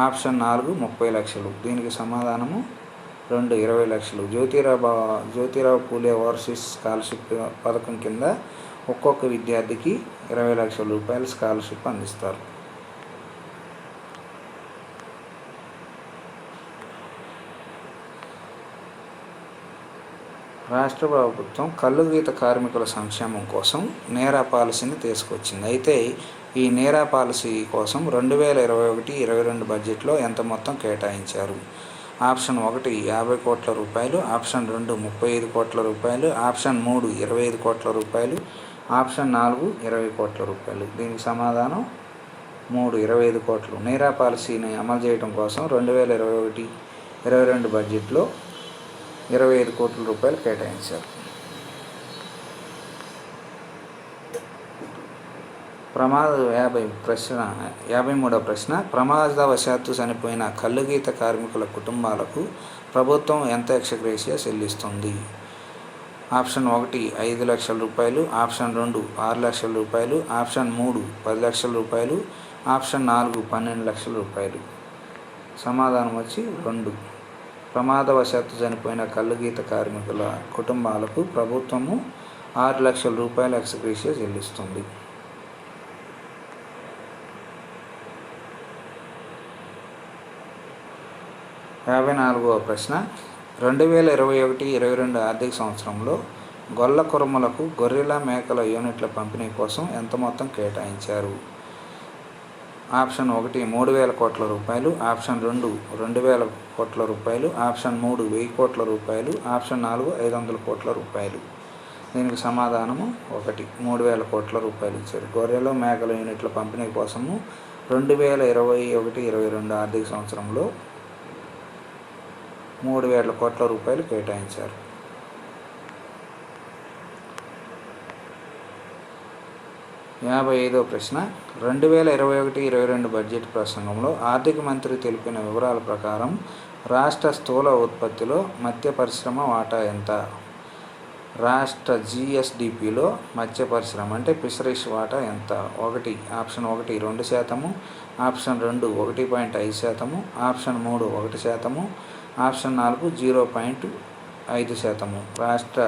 ఆప్షన్ 4 30 లక్షలు. దీనికి సమాధానము 2 20 లక్షలు. జ్యోతిరావు పూలే ఓవర్సీస్ స్కాలర్షిప్ పథకం కింద ఒక్కొక్క విద్యార్థికి 20 లక్షల రూపాయల స్కాలర్షిప్ అందిస్తారు. 'రాష్ట్ర ప్రభుత్వం కల్లుగీత కార్మికుల సంక్షేమం కోసం నేరా పాలసీని తీసుకొచ్చింది. అయితే ఈ నేరా పాలసీ కోసం 2021-22 బడ్జెట్లో ఎంత మొత్తం కేటాయించారు? ఆప్షన్ 1 50 కోట్ల రూపాయలు, ఆప్షన్ 2 35 కోట్ల రూపాయలు, ఆప్షన్ 3 25 కోట్ల రూపాయలు, ఆప్షన్ 4 20 కోట్ల రూపాయలు. దీనికి సమాధానం 3 25 కోట్లు. నేరా పాలసీని అమలు చేయడం కోసం 2021-22 బడ్జెట్లో 25 కోట్ల రూపాయలు కేటాయించారు. 53వ ప్రశ్న. ప్రమాదవశాత్తు చనిపోయిన కల్లుగీత కార్మికుల కుటుంబాలకు ప్రభుత్వం ఎంత ఎక్స్‌గ్రేషియా చెల్లిస్తుంది? ఆప్షన్ 1 5 లక్షల రూపాయలు, ఆప్షన్ 2 6 లక్షల రూపాయలు, ఆప్షన్ 3 10 లక్షల రూపాయలు, ఆప్షన్ 4 12 లక్షల రూపాయలు. సమాధానం వచ్చి 2. ప్రమాదవశాత్తు చనిపోయిన కల్లుగీత కార్మికుల కుటుంబాలకు ప్రభుత్వము 6 లక్షల రూపాయల ఎక్స్‌గ్రేషియా చెల్లిస్తుంది. 54వ ప్రశ్న. 2021-22 ఆర్థిక సంవత్సరంలో గొల్ల కురుమలకు గొర్రెల మేకల యూనిట్ల పంపిణీ కోసం ఎంత మొత్తం కేటాయించారు? ఆప్షన్ 1 3,000 కోట్ల రూపాయలు, ఆప్షన్ 2 2,000 కోట్ల రూపాయలు, ఆప్షన్ 3 1000 కోట్ల రూపాయలు, ఆప్షన్ 4 500 కోట్ల రూపాయలు. దీనికి సమాధానము 1 3,000 కోట్ల రూపాయలు ఇచ్చారు. గొర్రెల మేకల యూనిట్ల పంపిణీ కోసము 2021-22 ఆర్థిక సంవత్సరంలో 3,000 కోట్ల రూపాయలు కేటాయించారు. 55వ ప్రశ్న. 2021-22 బడ్జెట్ ప్రసంగంలో ఆర్థిక మంత్రి తెలిపిన వివరాల ప్రకారం రాష్ట్ర స్థూల ఉత్పత్తిలో మత్స్య పరిశ్రమ వాటా ఎంత? రాష్ట్ర జిఎస్డిపిలో మత్స్య పరిశ్రమ అంటే ఫిషరీస్ వాటా ఎంత? Option 1 2%, option 2 1.5%, option 3 1%, option 4 0.5%. రాష్ట్ర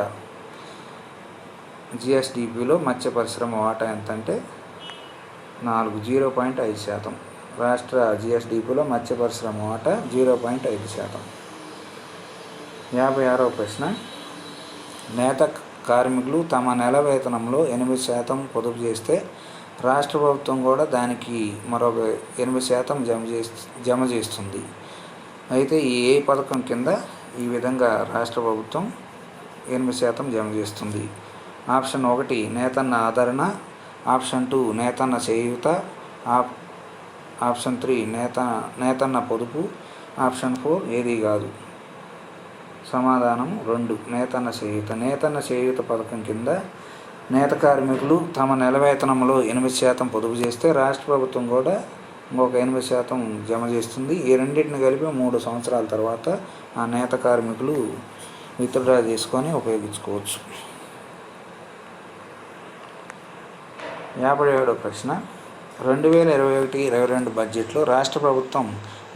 జిఎస్డిపిలో మత్స్య పరిశ్రమ వాటా ఎంత అంటే 0.5%. రాష్ట్ర జిఎస్డిపిలో మత్స్య పరిశ్రమ వాటా 0.5%. 56వ ప్రశ్న, నేత కార్మికులు తమ నెల వేతనంలో 8% పొదుపు చేస్తే రాష్ట్ర ప్రభుత్వం కూడా దానికి మరొక 8% జమ చేస్తుంది. అయితే ఏ పథకం కింద ఈ విధంగా రాష్ట్ర ప్రభుత్వం 8% జమ చేస్తుంది? ఆప్షన్ 1 నేతన్న ఆదరణ, ఆప్షన్ 2 నేతన్న చేయూత, ఆప్షన్ 3 నేతన్న పొదుపు, ఆప్షన్ 4 ఏది కాదు. సమాధానం 2 నేతన్న చేయూత. నేతన్న చేయూత పథకం కింద నేత కార్మికులు తమ నెల వేతనంలో 8% పొదుపు చేస్తే రాష్ట్ర ప్రభుత్వం కూడా ఇంకొక 8% జమ చేస్తుంది. ఈ రెండింటిని కలిపి 3 సంవత్సరాల తర్వాత ఆ నేత కార్మికులు విత్డ్రా చేసుకొని ఉపయోగించుకోవచ్చు. 57వ ప్రశ్న, 2021-22 బడ్జెట్లో రాష్ట్ర ప్రభుత్వం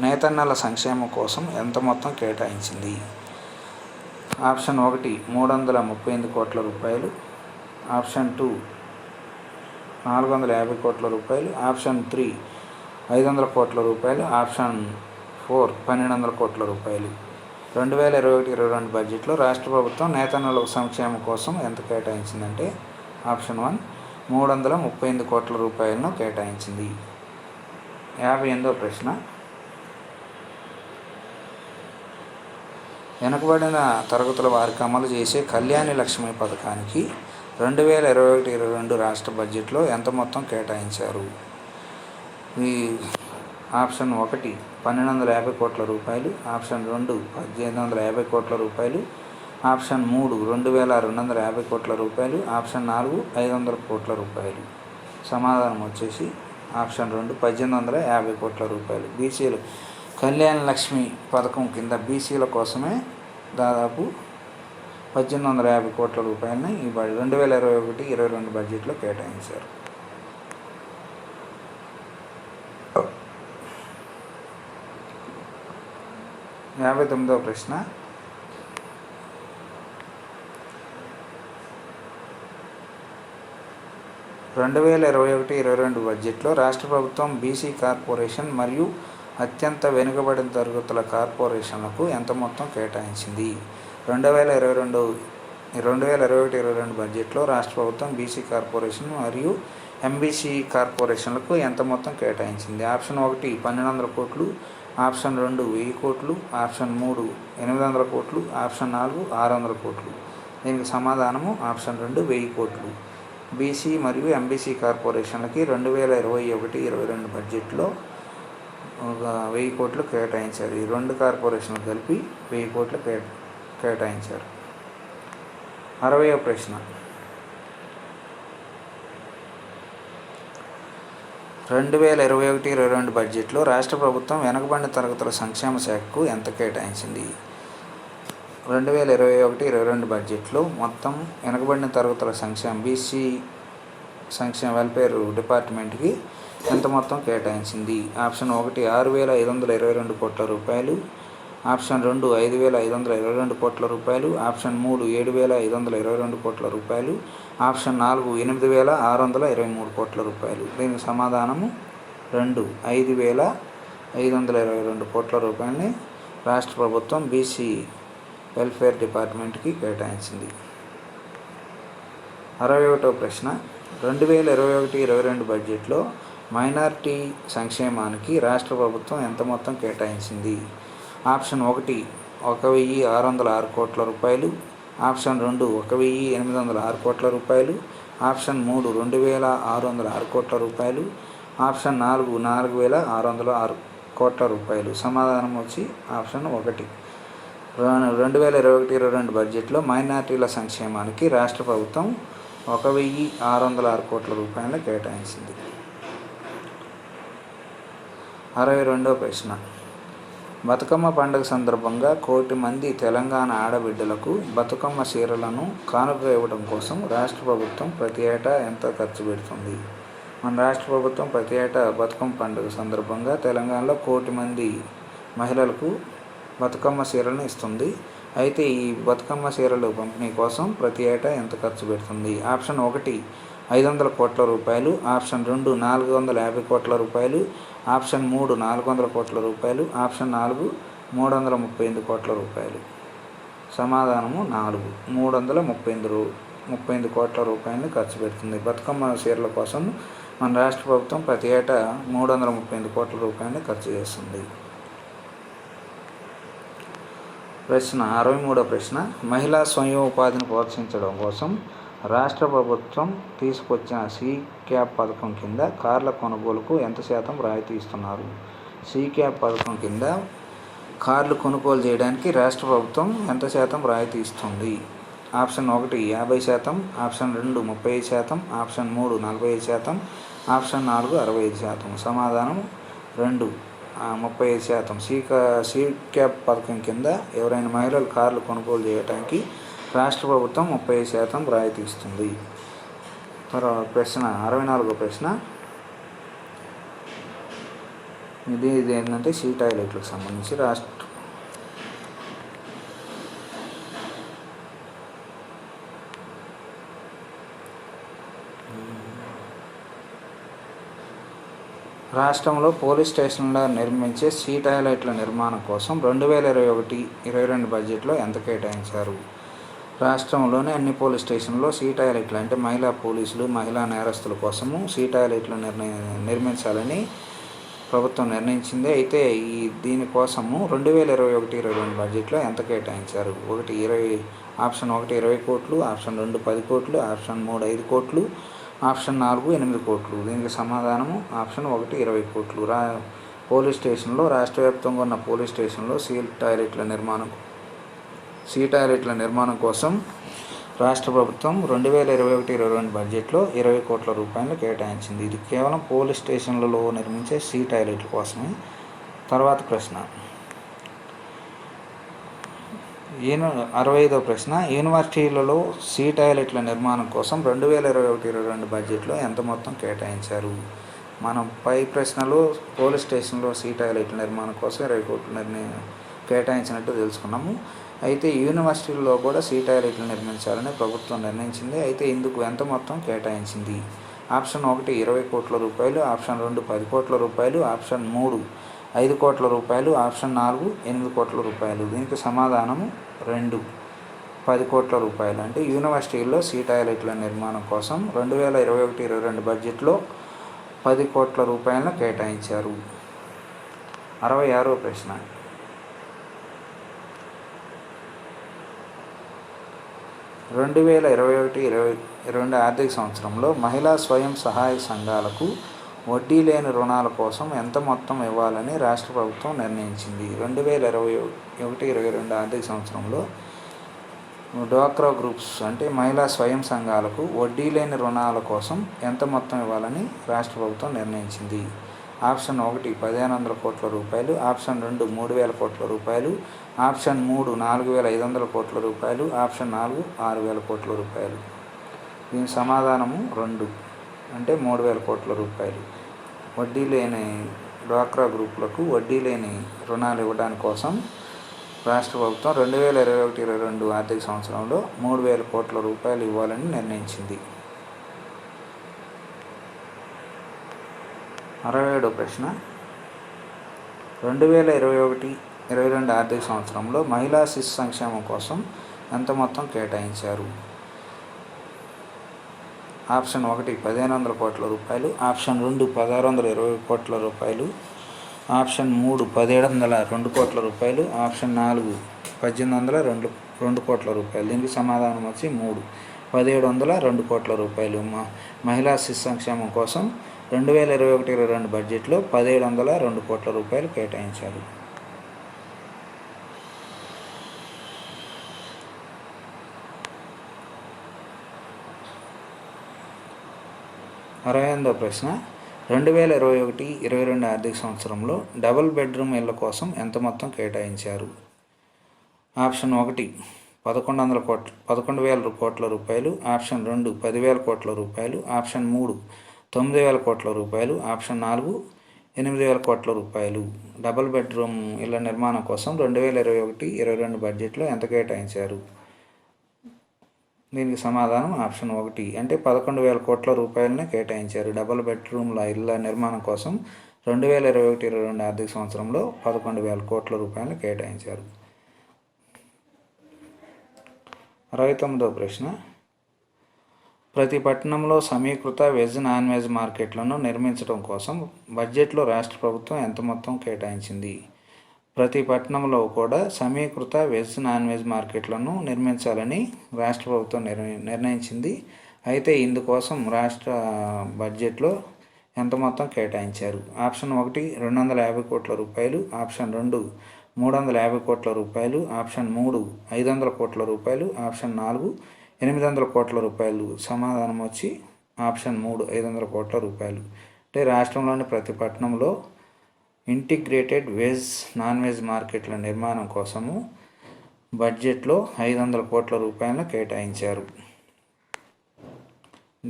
నేతన్నల సంక్షేమం కోసం ఎంత మొత్తం కేటాయించింది? ఆప్షన్ 1 338 కోట్ల రూపాయలు, ఆప్షన్ 2 450 కోట్ల రూపాయలు, ఆప్షన్ 3 500 కోట్ల రూపాయలు, ఆప్షన్ 4 1200 కోట్ల రూపాయలు. 2021-22 బడ్జెట్లో రాష్ట్ర ప్రభుత్వం నేతన్నల సంక్షేమం కోసం ఎంత కేటాయించిందంటే ఆప్షన్ 1 338 కోట్ల రూపాయలను కేటాయించింది. 58వ ప్రశ్న, వెనుకబడిన తరగతుల వారికి అమలు చేసే కళ్యాణి లక్ష్మి పథకానికి 2021-22 రాష్ట్ర బడ్జెట్లో ఎంత మొత్తం కేటాయించారు? ఈ ఆప్షన్ 1 1250 కోట్ల రూపాయలు, ఆప్షన్ 2 1850 కోట్ల రూపాయలు, ఆప్షన్ 3 2250 కోట్ల రూపాయలు, ఆప్షన్ 4 500 కోట్ల రూపాయలు. సమాధానం వచ్చేసి ఆప్షన్ 2 1850 కోట్ల రూపాయలు. బీసీలు కళ్యాణ లక్ష్మి పథకం కింద బీసీల కోసమే దాదాపు 1850 కోట్ల రూపాయలని ఈ 2021-22 బడ్జెట్లో కేటాయించారు. 59వ ప్రశ్న, రెండు 2021-22 బడ్జెట్లో రాష్ట్ర ప్రభుత్వం బీసీ కార్పొరేషన్ మరియు అత్యంత వెనుకబడిన తరగతుల కార్పొరేషన్లకు ఎంత మొత్తం కేటాయించింది? 2021-22 బడ్జెట్లో రాష్ట్ర ప్రభుత్వం బీసీ కార్పొరేషన్ మరియు ఎంబీసీ కార్పొరేషన్లకు ఎంత మొత్తం కేటాయించింది? ఆప్షన్ 1 1200 కోట్లు, ఆప్షన్ 2 1000 కోట్లు, ఆప్షన్ 3 800 కోట్లు, ఆప్షన్ 4 600 కోట్లు. దీనికి సమాధానము ఆప్షన్ 2 1000 కోట్లు. బీసీ మరియు ఎంబీసీ కార్పొరేషన్లకి 2021-22 బడ్జెట్లో 1000 కోట్లు కేటాయించారు. ఈ రెండు కార్పొరేషన్లు కలిపి 1000 కోట్లు కేటాయించారు. 60వ ప్రశ్న, 2021-22 బడ్జెట్లో రాష్ట్ర ప్రభుత్వం వెనుకబడిన తరగతుల సంక్షేమ శాఖకు ఎంత కేటాయించింది? 2021-22 బడ్జెట్లో మొత్తం వెనుకబడిన తరగతుల బీసీ సంక్షేమ వెల్ఫేర్ డిపార్ట్మెంట్కి ఎంత మొత్తం కేటాయించింది? ఆప్షన్ 1 6522 కోట్ల రూపాయలు, ఆప్షన్ 2 5522 కోట్ల రూపాయలు, ఆప్షన్ 3 7522 కోట్ల రూపాయలు, ఆప్షన్ 4 8623 కోట్ల రూపాయలు. దీనికి సమాధానము 2 5522 కోట్ల రూపాయలని రాష్ట్ర ప్రభుత్వం బీసీ వెల్ఫేర్ డిపార్ట్మెంట్కి కేటాయించింది. 61వ ప్రశ్న, 2021-22 బడ్జెట్లో మైనారిటీ సంక్షేమానికి రాష్ట్ర ప్రభుత్వం ఎంత మొత్తం కేటాయించింది? ఆప్షన్ 1 1606 కోట్ల రూపాయలు, ఆప్షన్ 2 1806 కోట్ల రూపాయలు, ఆప్షన్ 3 2606 కోట్ల రూపాయలు, ఆప్షన్ 4 4606 కోట్ల రూపాయలు. సమాధానం వచ్చి ఆప్షన్ 1. 2021-22 బడ్జెట్లో మైనారిటీల సంక్షేమానికి రాష్ట్ర ప్రభుత్వం 1606 కోట్ల రూపాయలను కేటాయించింది. 62వ ప్రశ్న, బతుకమ్మ పండుగ సందర్భంగా 1,00,00,000 మంది తెలంగాణ ఆడబిడ్డలకు బతుకమ్మ చీరలను కానుకగా ఇవ్వడం కోసం రాష్ట్ర ప్రభుత్వం ప్రతి ఏటా ఎంత ఖర్చు పెడుతుంది? మన రాష్ట్ర ప్రభుత్వం ప్రతి ఏటా బతుకమ్మ పండుగ సందర్భంగా తెలంగాణలో 1,00,00,000 మంది మహిళలకు బతుకమ్మ చీరలను ఇస్తుంది. అయితే ఈ బతుకమ్మ చీరలు పంపిణీ కోసం ప్రతి ఏటా ఎంత ఖర్చు పెడుతుంది? ఆప్షన్ 1 500 కోట్ల రూపాయలు, ఆప్షన్ 2 450 కోట్ల రూపాయలు, ఆప్షన్ 3 400 కోట్ల రూపాయలు, ఆప్షన్ 4 338 కోట్ల రూపాయలు. సమాధానము 4 338 కోట్ల రూపాయలని ఖర్చు పెడుతుంది. బతుకమ్మ చీరల కోసం మన రాష్ట్ర ప్రభుత్వం ప్రతి ఏటా 338 కోట్ల రూపాయలని ఖర్చు చేస్తుంది. ప్రశ్న 63వ ప్రశ్న, మహిళా స్వయం ఉపాధిని ప్రోత్సహించడం కోసం రాష్ట్ర ప్రభుత్వం తీసుకొచ్చిన సీ-క్యాప్ పథకం కింద కార్ల కొనుగోలుకు ఎంత శాతం రాయితీ ఇస్తున్నారు? సీ-క్యాప్ పథకం కింద కార్లు కొనుగోలు చేయడానికి రాష్ట్ర ప్రభుత్వం ఎంత శాతం రాయితీ ఇస్తుంది? Option 1 50%, option 2 35%, option 3 45%, option 4 65%. సమాధానం 2 35%. సీ-క్యాప్ పథకం కింద ఎవరైనా మహిళలు కార్లు కొనుగోలు చేయడానికి రాష్ట్ర ప్రభుత్వం 35% రాయితీ ఇస్తుంది. తర్వాత ప్రశ్న 64వ ప్రశ్న, ఇది ఏంటంటే సీ టాయిలెట్లకు సంబంధించి రాష్ట్రంలో పోలీస్ స్టేషన్లో నిర్మించే సీ టాయిలెట్ల నిర్మాణం కోసం 2021-22 బడ్జెట్లో ఎంత కేటాయించారు? రాష్ట్రంలోని అన్ని పోలీస్ స్టేషన్లో సీ టాయిలెట్లు అంటే మహిళా పోలీసులు, మహిళా నేరస్తుల కోసము సీ టాయిలెట్లు నిర్మించాలని ప్రభుత్వం నిర్ణయించింది. అయితే దీనికోసము 2021-22 బడ్జెట్లో ఎంత కేటాయించారు? ఆప్షన్ 1 20 కోట్లు, ఆప్షన్ 2 10 కోట్లు, ఆప్షన్ 3 5 కోట్లు, ఆప్షన్ 4 8 కోట్లు. దీనికి సమాధానము ఆప్షన్ 1 20 కోట్లు. పోలీస్ స్టేషన్లో రాష్ట్ర వ్యాప్తంగా ఉన్న పోలీస్ స్టేషన్లో సీ టాయిలెట్ల నిర్మాణం కోసం రాష్ట్ర ప్రభుత్వం 2021-22 బడ్జెట్లో 20 కోట్ల రూపాయలు కేటాయించింది. ఇది కేవలం పోలీస్ స్టేషన్లలో నిర్మించే సీ టాయిలెట్ల కోసమే. తర్వాత ప్రశ్న 65వ ప్రశ్న, యూనివర్సిటీలలో సీ టాయిలెట్ల నిర్మాణం కోసం 2021-22 బడ్జెట్లో ఎంత మొత్తం కేటాయించారు? మనం పై ప్రశ్నలో పోలీస్ స్టేషన్లో సీ టాయిలెట్ల నిర్మాణం కోసం 20 కోట్లు కేటాయించినట్టు తెలుసుకున్నాము. అయితే యూనివర్సిటీల్లో కూడా సీ టాయిలెట్లు నిర్మించాలని ప్రభుత్వం నిర్ణయించింది. అయితే ఇందుకు ఎంత మొత్తం కేటాయించింది? ఆప్షన్ 1 20 కోట్ల రూపాయలు, ఆప్షన్ 2 10 కోట్ల రూపాయలు, ఆప్షన్ 3 5 కోట్ల రూపాయలు, ఆప్షన్ 4 8 కోట్ల రూపాయలు. దీనికి సమాధానము 2 10 కోట్ల రూపాయలు. అంటే యూనివర్సిటీల్లో సీ టాయిలెట్ల నిర్మాణం కోసం 2021-22 బడ్జెట్లో 10 కోట్ల రూపాయలను కేటాయించారు. 66వ ప్రశ్న, 2021-22 ఆర్థిక సంవత్సరంలో మహిళా స్వయం సహాయక సంఘాలకు వడ్డీ లేని రుణాల కోసం ఎంత మొత్తం ఇవ్వాలని రాష్ట్ర ప్రభుత్వం నిర్ణయించింది? 2021-22 ఆర్థిక సంవత్సరంలో డ్వాక్రా గ్రూప్స్ అంటే మహిళా స్వయం సంఘాలకు వడ్డీ లేని రుణాల కోసం ఎంత మొత్తం ఇవ్వాలని రాష్ట్ర ప్రభుత్వం నిర్ణయించింది? ఆప్షన్ 1 1,500 కోట్ల రూపాయలు, ఆప్షన్ 2 3,000 కోట్ల రూపాయలు, ఆప్షన్ 3 4,500 కోట్ల రూపాయలు, ఆప్షన్ 4 6,000 కోట్ల రూపాయలు. దీని సమాధానము 2 అంటే 3,000 కోట్ల రూపాయలు. వడ్డీ లేని డ్వాక్రా గ్రూపులకు వడ్డీ లేని రుణాలు ఇవ్వడానికి కోసం రాష్ట్ర ప్రభుత్వం 2021-22 ఆర్థిక సంవత్సరంలో 3,000 కోట్ల రూపాయలు ఇవ్వాలని నిర్ణయించింది. 67వ ప్రశ్న, 2021-22 ఆర్థిక సంవత్సరంలో మహిళా శిశు సంక్షేమం కోసం ఎంత మొత్తం కేటాయించారు? ఆప్షన్ 1 1,500 కోట్ల రూపాయలు, ఆప్షన్ 2 1,620 కోట్ల రూపాయలు, ఆప్షన్ 3 1,702 కోట్ల రూపాయలు, ఆప్షన్ 4 1,802 కోట్ల రూపాయలు. దీనికి సమాధానం వచ్చి 3 1,702 కోట్ల రూపాయలు. మహిళా శిశు సంక్షేమం కోసం 2021-22 బడ్జెట్లో 1,702 కోట్ల రూపాయలు కేటాయించారు. 68వ ప్రశ్న, 2021-22 ఆర్థిక సంవత్సరంలో డబుల్ బెడ్రూమ్ ఇళ్ల కోసం ఎంత మొత్తం కేటాయించారు? ఆప్షన్ 1 11,000 కోట్ల రూపాయలు, ఆప్షన్ 2 10,000 కోట్ల రూపాయలు, ఆప్షన్ 3 9,000 కోట్ల రూపాయలు, ఆప్షన్ 4 8,000 కోట్ల రూపాయలు. డబుల్ బెడ్రూమ్ ఇళ్ల నిర్మాణం కోసం 2021-22 బడ్జెట్లో ఎంత కేటాయించారు? దీనికి సమాధానం ఆప్షన్ 1 అంటే 11,000 కోట్ల రూపాయలని కేటాయించారు. డబుల్ బెడ్రూమ్ల ఇళ్ల నిర్మాణం కోసం 2021-22 ఆర్థిక సంవత్సరంలో 11,000 కోట్ల రూపాయలను కేటాయించారు. 69వ ప్రశ్న, ప్రతి పట్టణంలో సమీకృత వెజ్ నాన్ వెజ్ మార్కెట్లను నిర్మించడం కోసం బడ్జెట్లో రాష్ట్ర ప్రభుత్వం ఎంత మొత్తం కేటాయించింది? ప్రతి పట్టణంలో కూడా సమీకృత వెజ్ నాన్ వెజ్ మార్కెట్లను నిర్మించాలని రాష్ట్ర ప్రభుత్వం నిర్ణయించింది. అయితే ఇందుకోసం రాష్ట్ర బడ్జెట్లో ఎంత మొత్తం కేటాయించారు? ఆప్షన్ 1 250 కోట్ల రూపాయలు, ఆప్షన్ 2 350 కోట్ల రూపాయలు, ఆప్షన్ 3 500 కోట్ల రూపాయలు, ఆప్షన్ 4 800 కోట్ల రూపాయలు. సమాధానం వచ్చి ఆప్షన్ 3 500 కోట్ల రూపాయలు. అంటే రాష్ట్రంలోని ప్రతి పట్టణంలో ఇంటిగ్రేటెడ్ వెజ్ నాన్ వెజ్ మార్కెట్ల నిర్మాణం కోసము బడ్జెట్లో 500 కోట్ల రూపాయలను కేటాయించారు.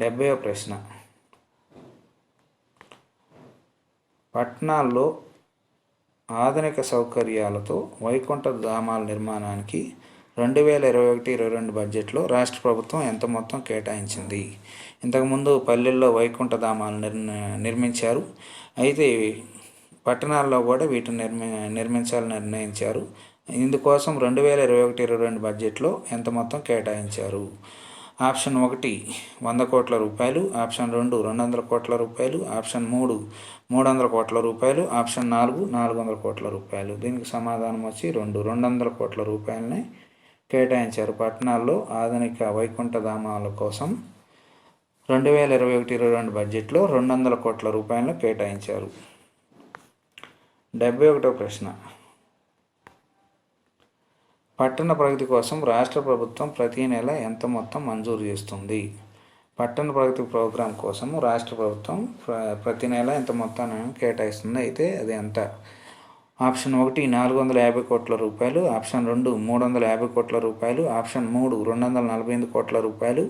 70వ ప్రశ్న, పట్టణాల్లో ఆధునిక సౌకర్యాలతో వైకుంఠ ధామాల నిర్మాణానికి 2021-22 బడ్జెట్లో రాష్ట్ర ప్రభుత్వం ఎంత మొత్తం కేటాయించింది? ఇంతకుముందు పల్లెల్లో వైకుంఠ ధామాలు నిర్మించారు. అయితే పట్టణాల్లో కూడా వీటిని నిర్మించాలని నిర్ణయించారు. ఇందుకోసం 2021-22 బడ్జెట్లో ఎంత మొత్తం కేటాయించారు? ఆప్షన్ 1 100 కోట్ల రూపాయలు, ఆప్షన్ 2 200 కోట్ల రూపాయలు, ఆప్షన్ 3 300 కోట్ల రూపాయలు, ఆప్షన్ 4 400 కోట్ల రూపాయలు. దీనికి సమాధానం వచ్చి 200 కోట్ల రూపాయలని కేటాయించారు. పట్టణాల్లో ఆధునిక వైకుంఠ ధామాల కోసం 2021-22 బడ్జెట్లో 200 కోట్ల రూపాయలను కేటాయించారు. 71వ ప్రశ్న, పట్టణ ప్రగతి కోసం రాష్ట్ర ప్రభుత్వం ప్రతి నెల ఎంత మొత్తం మంజూరు చేస్తుంది? పట్టణ ప్రగతి ప్రోగ్రాం కోసం రాష్ట్ర ప్రభుత్వం ప్రతి నెల ఎంత మొత్తాన్ని కేటాయిస్తుంది? అయితే అది ఎంత? ఆప్షన్ 1 450 కోట్ల రూపాయలు, ఆప్షన్ 2 350 కోట్ల రూపాయలు, ఆప్షన్ 3 248 కోట్ల రూపాయలు,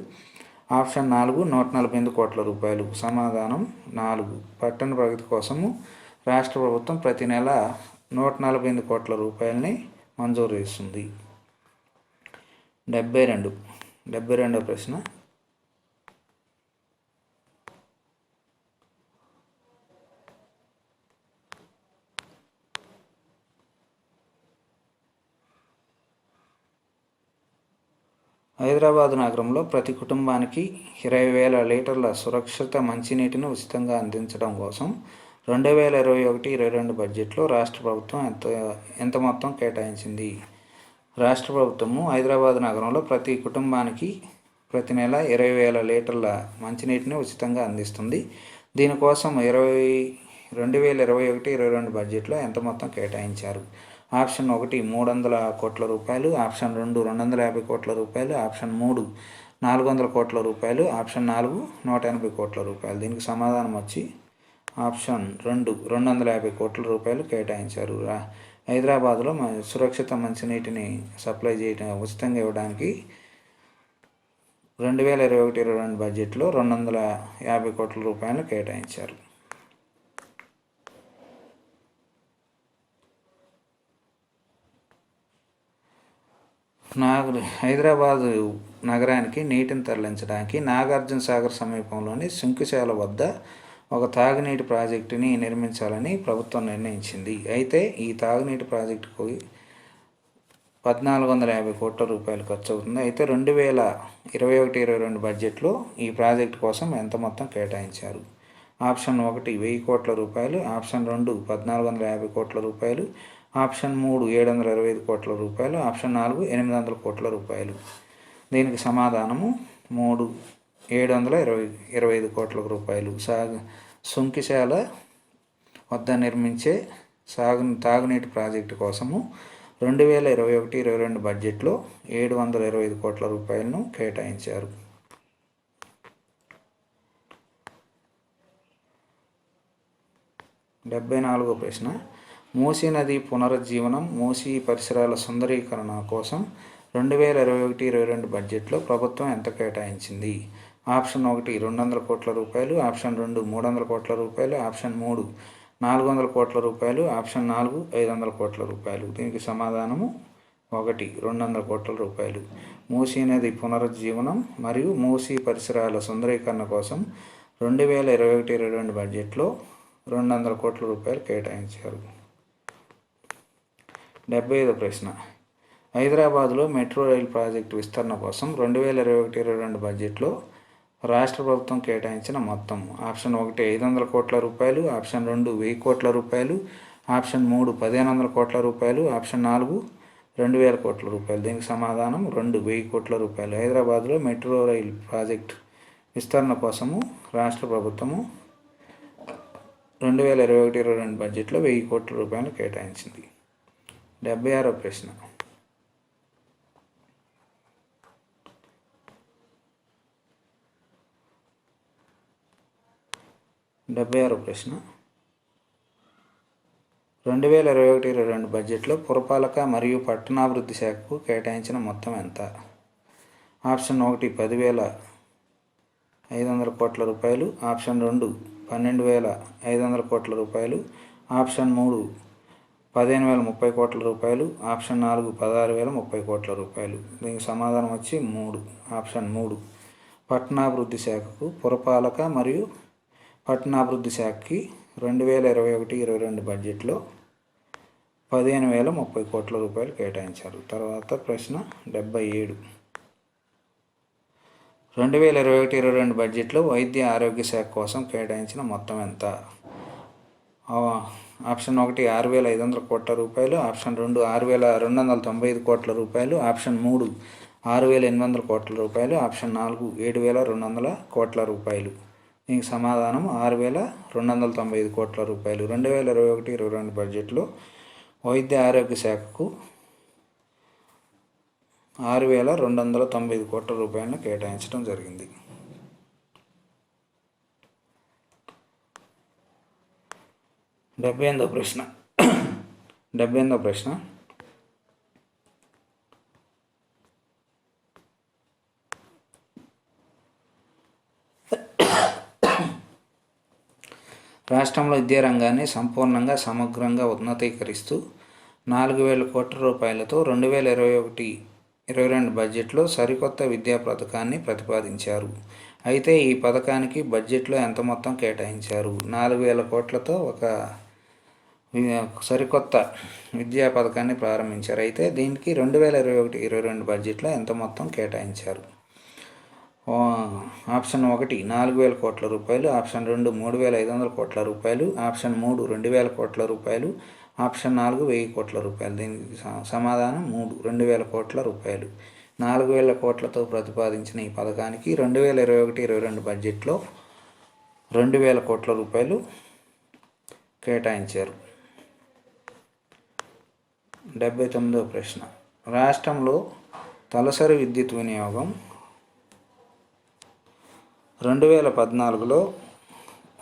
ఆప్షన్ 4 148 కోట్ల రూపాయలు. సమాధానం 4. పట్టణ ప్రగతి కోసము రాష్ట్ర ప్రభుత్వం ప్రతి నెల 148 కోట్ల రూపాయలని మంజూరు చేస్తుంది. 72వ ప్రశ్న, హైదరాబాద్ నగరంలో ప్రతి కుటుంబానికి 20,000 లీటర్ల సురక్షిత మంచినీటిని ఉచితంగా అందించడం కోసం 2021-22 బడ్జెట్లో రాష్ట్ర ప్రభుత్వం ఎంత మొత్తం కేటాయించింది? రాష్ట్ర ప్రభుత్వము హైదరాబాద్ నగరంలో ప్రతి కుటుంబానికి ప్రతి నెల 20,000 లీటర్ల మంచినీటిని ఉచితంగా అందిస్తుంది. దీనికోసం 2021-22 బడ్జెట్లో ఎంత మొత్తం కేటాయించారు? ఆప్షన్ 1 300 కోట్ల రూపాయలు, ఆప్షన్ 2 250 కోట్ల రూపాయలు, ఆప్షన్ 3 400 కోట్ల రూపాయలు, ఆప్షన్ 4 180 కోట్ల రూపాయలు. దీనికి సమాధానం వచ్చి ఆప్షన్ 2 250 కోట్ల రూపాయలు కేటాయించారు. హైదరాబాద్లో సురక్షిత మంచినీటిని సప్లై చేయడం ఉచితంగా ఇవ్వడానికి 2021-22 బడ్జెట్లో 250 కోట్ల రూపాయలు కేటాయించారు. హైదరాబాద్ నగరానికి నీటిని తరలించడానికి నాగార్జున సాగర్ సమీపంలోని సుంకిశాల వద్ద ఒక తాగునీటి ప్రాజెక్టుని నిర్మించాలని ప్రభుత్వం నిర్ణయించింది. అయితే ఈ తాగునీటి ప్రాజెక్టుకు 1,450 కోట్ల రూపాయలు ఖర్చు అవుతుంది. అయితే 2021-22 బడ్జెట్లో ఈ ప్రాజెక్టు కోసం ఎంత మొత్తం కేటాయించారు? ఆప్షన్ 1 1000 కోట్ల రూపాయలు, ఆప్షన్ 2 1,450 కోట్ల రూపాయలు, ఆప్షన్ 3 725 కోట్ల రూపాయలు, ఆప్షన్ 4 800 కోట్ల రూపాయలు. దీనికి సమాధానము 3 725 కోట్ల రూపాయలు. సుంకిశాల వద్ద నిర్మించే తాగునీటి ప్రాజెక్టు కోసము 2021-22 బడ్జెట్లో 725 కోట్ల రూపాయలను కేటాయించారు. 74వ ప్రశ్న. మూసీ నది పునరుజ్జీవనం, మూసీ పరిసరాల సుందరీకరణ కోసం 2021-22 బడ్జెట్లో ప్రభుత్వం ఎంత కేటాయించింది? ఆప్షన్ 1 200 కోట్ల రూపాయలు, ఆప్షన్ 2 300 కోట్ల రూపాయలు, ఆప్షన్ 3 400 కోట్ల రూపాయలు, ఆప్షన్ 4 500 కోట్ల రూపాయలు. దీనికి సమాధానము 1 200 కోట్ల రూపాయలు. మూసీ నది పునరుజ్జీవనం మరియు మూసీ పరిసరాల సుందరీకరణ కోసం 2021-22 బడ్జెట్లో 200 కోట్ల రూపాయలు కేటాయించారు. 75వ ప్రశ్న. హైదరాబాద్లో మెట్రో రైలు ప్రాజెక్టు విస్తరణ కోసం 2021-22 బడ్జెట్లో రాష్ట్ర ప్రభుత్వం కేటాయించిన మొత్తం. ఆప్షన్ 1 500 కోట్ల రూపాయలు, ఆప్షన్ 2 1000 కోట్ల రూపాయలు, ఆప్షన్ 3 1500 కోట్ల రూపాయలు, ఆప్షన్ 4 2000 కోట్ల రూపాయలు. దీనికి సమాధానం 2 1000 కోట్ల రూపాయలు. హైదరాబాద్లో మెట్రో రైలు ప్రాజెక్ట్ విస్తరణ కోసము రాష్ట్ర ప్రభుత్వము 2021-22 బడ్జెట్లో 1000 కోట్ల రూపాయలు కేటాయించింది. 76వ ప్రశ్న. ప్రశ్న 2021-22 బడ్జెట్లో పురపాలక మరియు పట్టణాభివృద్ధి శాఖకు కేటాయించిన మొత్తం ఎంత? ఆప్షన్ 1 10,500 కోట్ల రూపాయలు, ఆప్షన్ 2 12,500 కోట్ల రూపాయలు, ఆప్షన్ 3 15,030 కోట్ల రూపాయలు, ఆప్షన్ 4 16,030 కోట్ల రూపాయలు. దీనికి సమాధానం వచ్చి 3 ఆప్షన్ 3. పట్టణాభివృద్ధి శాఖకు పురపాలక మరియు పట్టణాభివృద్ధి శాఖకి 2021-22 బడ్జెట్లో 15,030 కోట్ల రూపాయలు కేటాయించారు. తర్వాత ప్రశ్న 77. 2021-22 బడ్జెట్లో వైద్య ఆరోగ్య శాఖ కోసం కేటాయించిన మొత్తం ఎంత? ఆప్షన్ 1 6,500 కోట్ల రూపాయలు, ఆప్షన్ 2 6,295 కోట్ల రూపాయలు, ఆప్షన్ 3 6,800 కోట్ల రూపాయలు, ఆప్షన్ 4 7,200 కోట్ల రూపాయలు. దీనికి సమాధానం 6,295 కోట్ల రూపాయలు. 2021-22 బడ్జెట్లో వైద్య ఆరోగ్య శాఖకు 6,295 కోట్ల రూపాయలను కేటాయించడం జరిగింది. 78వ ప్రశ్న. రాష్ట్రంలో విద్యారంగాన్ని సంపూర్ణంగా సమగ్రంగా ఉన్నతీకరిస్తూ 4,000 కోట్ల రూపాయలతో 2021-22 బడ్జెట్లో సరికొత్త విద్యా పథకాన్ని ప్రతిపాదించారు. అయితే ఈ పథకానికి బడ్జెట్లో ఎంత మొత్తం కేటాయించారు? 4,000 కోట్లతో ఒక సరికొత్త విద్యా పథకాన్ని ప్రారంభించారు. అయితే దీనికి 2021-22 బడ్జెట్లో ఎంత మొత్తం కేటాయించారు? ఆప్షన్ 1 4,000 కోట్ల రూపాయలు, ఆప్షన్ 2 3,500 కోట్ల రూపాయలు, ఆప్షన్ 3 2,000 కోట్ల రూపాయలు, ఆప్షన్ 4 1000 కోట్ల రూపాయలు. దీనికి సమాధానం 3 2,000 కోట్ల రూపాయలు. 4,000 కోట్లతో ప్రతిపాదించిన ఈ పథకానికి 2021-22 బడ్జెట్లో 2,000 కోట్ల రూపాయలు కేటాయించారు. 79వ ప్రశ్న. రాష్ట్రంలో తలసరి విద్యుత్ వినియోగం 2014లో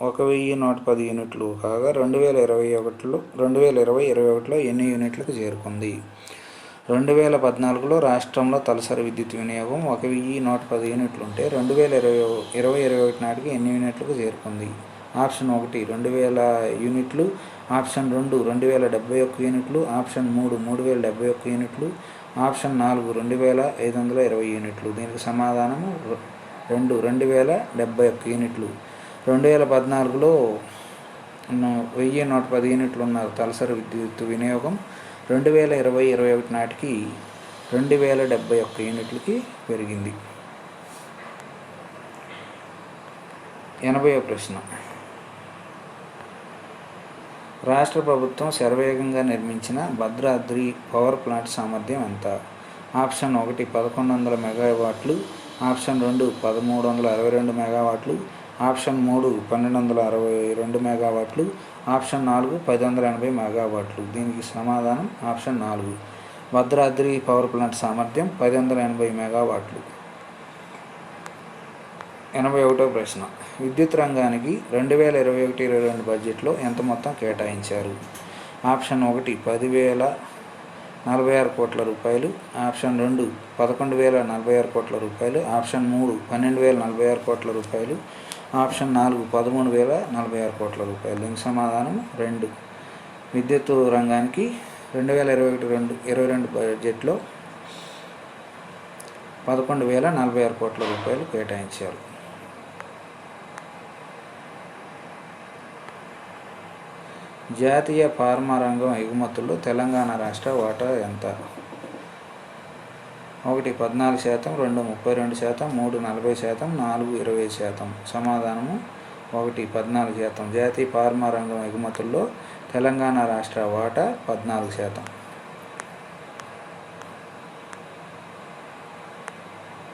1,110 యూనిట్లు కాగా 2020-21లో ఎన్ని యూనిట్లకు చేరుకుంది? 2014లో రాష్ట్రంలో తలసరి విద్యుత్ వినియోగం 1,110 యూనిట్లు ఉంటే 2020-21 నాటికి ఎన్ని యూనిట్లకు చేరుకుంది? ఆప్షన్ 1 2,000 యూనిట్లు, ఆప్షన్ 2 2,071 యూనిట్లు, ఆప్షన్ 3 3,071 యూనిట్లు, ఆప్షన్ 4 2,520 యూనిట్లు. దీనికి సమాధానము 2,071 యూనిట్లు. 2014లో 1,110 యూనిట్లు ఉన్న తలసరి విద్యుత్ వినియోగం 2020-21 నాటికి 2,071 యూనిట్లకి పెరిగింది. 80వ ప్రశ్న. రాష్ట్ర ప్రభుత్వం శరవేగంగా నిర్మించిన భద్రాద్రి పవర్ ప్లాంట్ సామర్థ్యం ఎంత? ఆప్షన్ 1 1,100 మెగావాట్లు, ఆప్షన్ 2 1,362 మెగావాట్లు, ఆప్షన్ 3 1,262 మెగావాట్లు, ఆప్షన్ 4 1,080 మెగావాట్లు. దీనికి సమాధానం ఆప్షన్ 4. భద్రాద్రి పవర్ ప్లాంట్ సామర్థ్యం 1,080 మెగావాట్లు. 81వ ప్రశ్న. విద్యుత్ రంగానికి 2021-22 బడ్జెట్లో ఎంత మొత్తం కేటాయించారు? ఆప్షన్ 1 10,046 కోట్ల రూపాయలు, ఆప్షన్ 2 11,046 కోట్ల రూపాయలు, ఆప్షన్ 3 12,046 కోట్ల రూపాయలు, ఆప్షన్ 4 13,046 కోట్ల రూపాయలు. దీనికి సమాధానం 2. విద్యుత్ రంగానికి 2021-22 బడ్జెట్లో 11,046 కోట్ల రూపాయలు కేటాయించారు. జాతీయ ఫార్మా రంగం ఎగుమతుల్లో తెలంగాణ రాష్ట్ర వాటా ఎంత? 1 14%, 2 32%, 3 40%, 4 20%. సమాధానము 1 14%. జాతీయ ఫార్మా రంగం ఎగుమతుల్లో తెలంగాణ రాష్ట్ర వాటా 14%.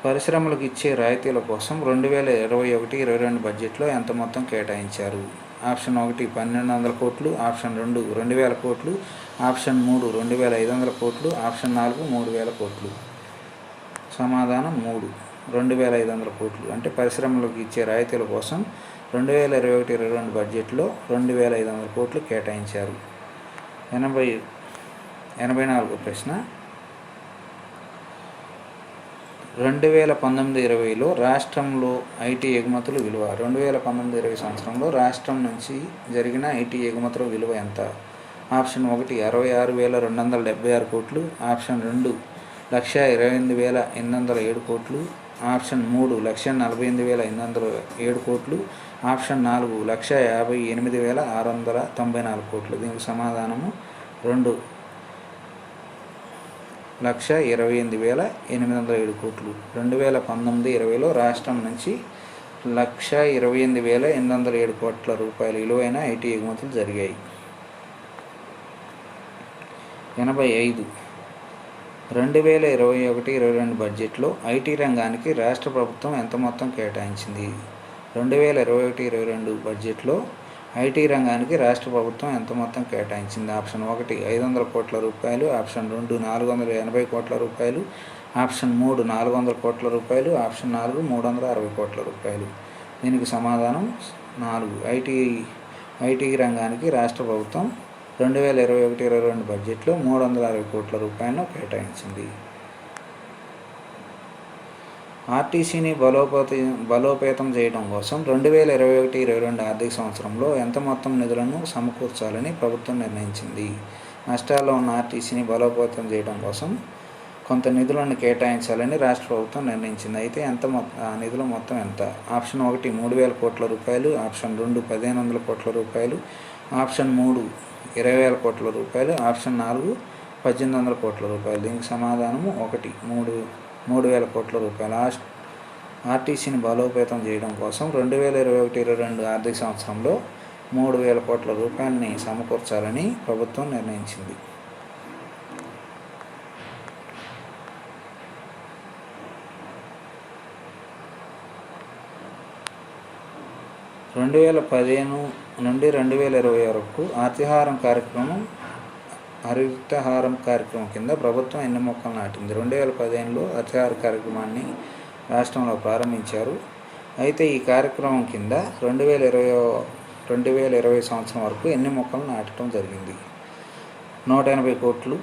పరిశ్రమలకు ఇచ్చే రాయితీల కోసం 2021-22 బడ్జెట్లో ఎంత మొత్తం కేటాయించారు? ఆప్షన్ 1 1,200 కోట్లు, ఆప్షన్ 2 2,000 కోట్లు, ఆప్షన్ 3 2,500 కోట్లు, ఆప్షన్ 4 3,000 కోట్లు. సమాధానం 3 2,500 కోట్లు. అంటే పరిశ్రమలకు ఇచ్చే రాయితీల కోసం 2021-22 బడ్జెట్లో 2,500 కోట్లు కేటాయించారు. 84వ ప్రశ్న. 2019-20లో రాష్ట్రంలో ఐటీ ఎగుమతుల విలువ. 2019-20 సంవత్సరంలో రాష్ట్రం నుంచి జరిగిన ఐటీ ఎగుమతుల విలువ ఎంత? ఆప్షన్ 1 66,276 కోట్లు, ఆప్షన్ 2 1,28,807 కోట్లు, ఆప్షన్ 3 1,48,807 కోట్లు, ఆప్షన్ 4 1,58,694 కోట్లు. దీనికి సమాధానము 2 1,28,807 కోట్లు. 2019-20లో రాష్ట్రం నుంచి 1,28,807 కోట్ల రూపాయల విలువైన ఐటీ ఎగుమతులు జరిగాయి. 85. 2021-22 బడ్జెట్లో ఐటీ రంగానికి రాష్ట్ర ప్రభుత్వం ఎంత మొత్తం కేటాయించింది? 2021-22 బడ్జెట్లో ఐటీ రంగానికి రాష్ట్ర ప్రభుత్వం ఎంత మొత్తం కేటాయించింది? ఆప్షన్ 1 500 కోట్ల రూపాయలు, ఆప్షన్ 2 480 కోట్ల రూపాయలు, ఆప్షన్ 3 400 కోట్ల రూపాయలు, ఆప్షన్ 4 360 కోట్ల రూపాయలు. దీనికి సమాధానం 4. ఐటీ రంగానికి రాష్ట్ర ప్రభుత్వం 2021-22 బడ్జెట్లో 360 కోట్ల రూపాయలను కేటాయించింది. ఆర్టీసీని బలోపేతం చేయడం కోసం 2021-22 ఆర్థిక సంవత్సరంలో ఎంత మొత్తం నిధులను సమకూర్చాలని ప్రభుత్వం నిర్ణయించింది? నష్టాల్లో ఉన్న ఆర్టీసీని బలోపేతం చేయడం కోసం కొంత నిధులను కేటాయించాలని రాష్ట్ర ప్రభుత్వం నిర్ణయించింది. అయితే ఆ నిధుల మొత్తం ఎంత? ఆప్షన్ 1 3,000 కోట్ల రూపాయలు, ఆప్షన్ 2 1,500 కోట్ల రూపాయలు, ఆప్షన్ 3 20,000 కోట్ల రూపాయలు, ఆప్షన్ 4 1,800 కోట్ల రూపాయలు. దీనికి సమాధానము 1 3,000 కోట్ల రూపాయలు. ఆర్టీసీని బలోపేతం చేయడం కోసం 2021-22 ఆర్థిక సంవత్సరంలో 3,000 కోట్ల రూపాయలని సమకూర్చాలని ప్రభుత్వం నిర్ణయించింది. నుండి 2020 వరకు హరితహారం కార్యక్రమం కింద ప్రభుత్వం ఎన్ని మొక్కలు నాటింది? 2015లో హరితహార కార్యక్రమాన్ని రాష్ట్రంలో ప్రారంభించారు. అయితే ఈ కార్యక్రమం కింద 2020 సంవత్సరం వరకు ఎన్ని మొక్కలు నాటడం జరిగింది? 180 కోట్లు,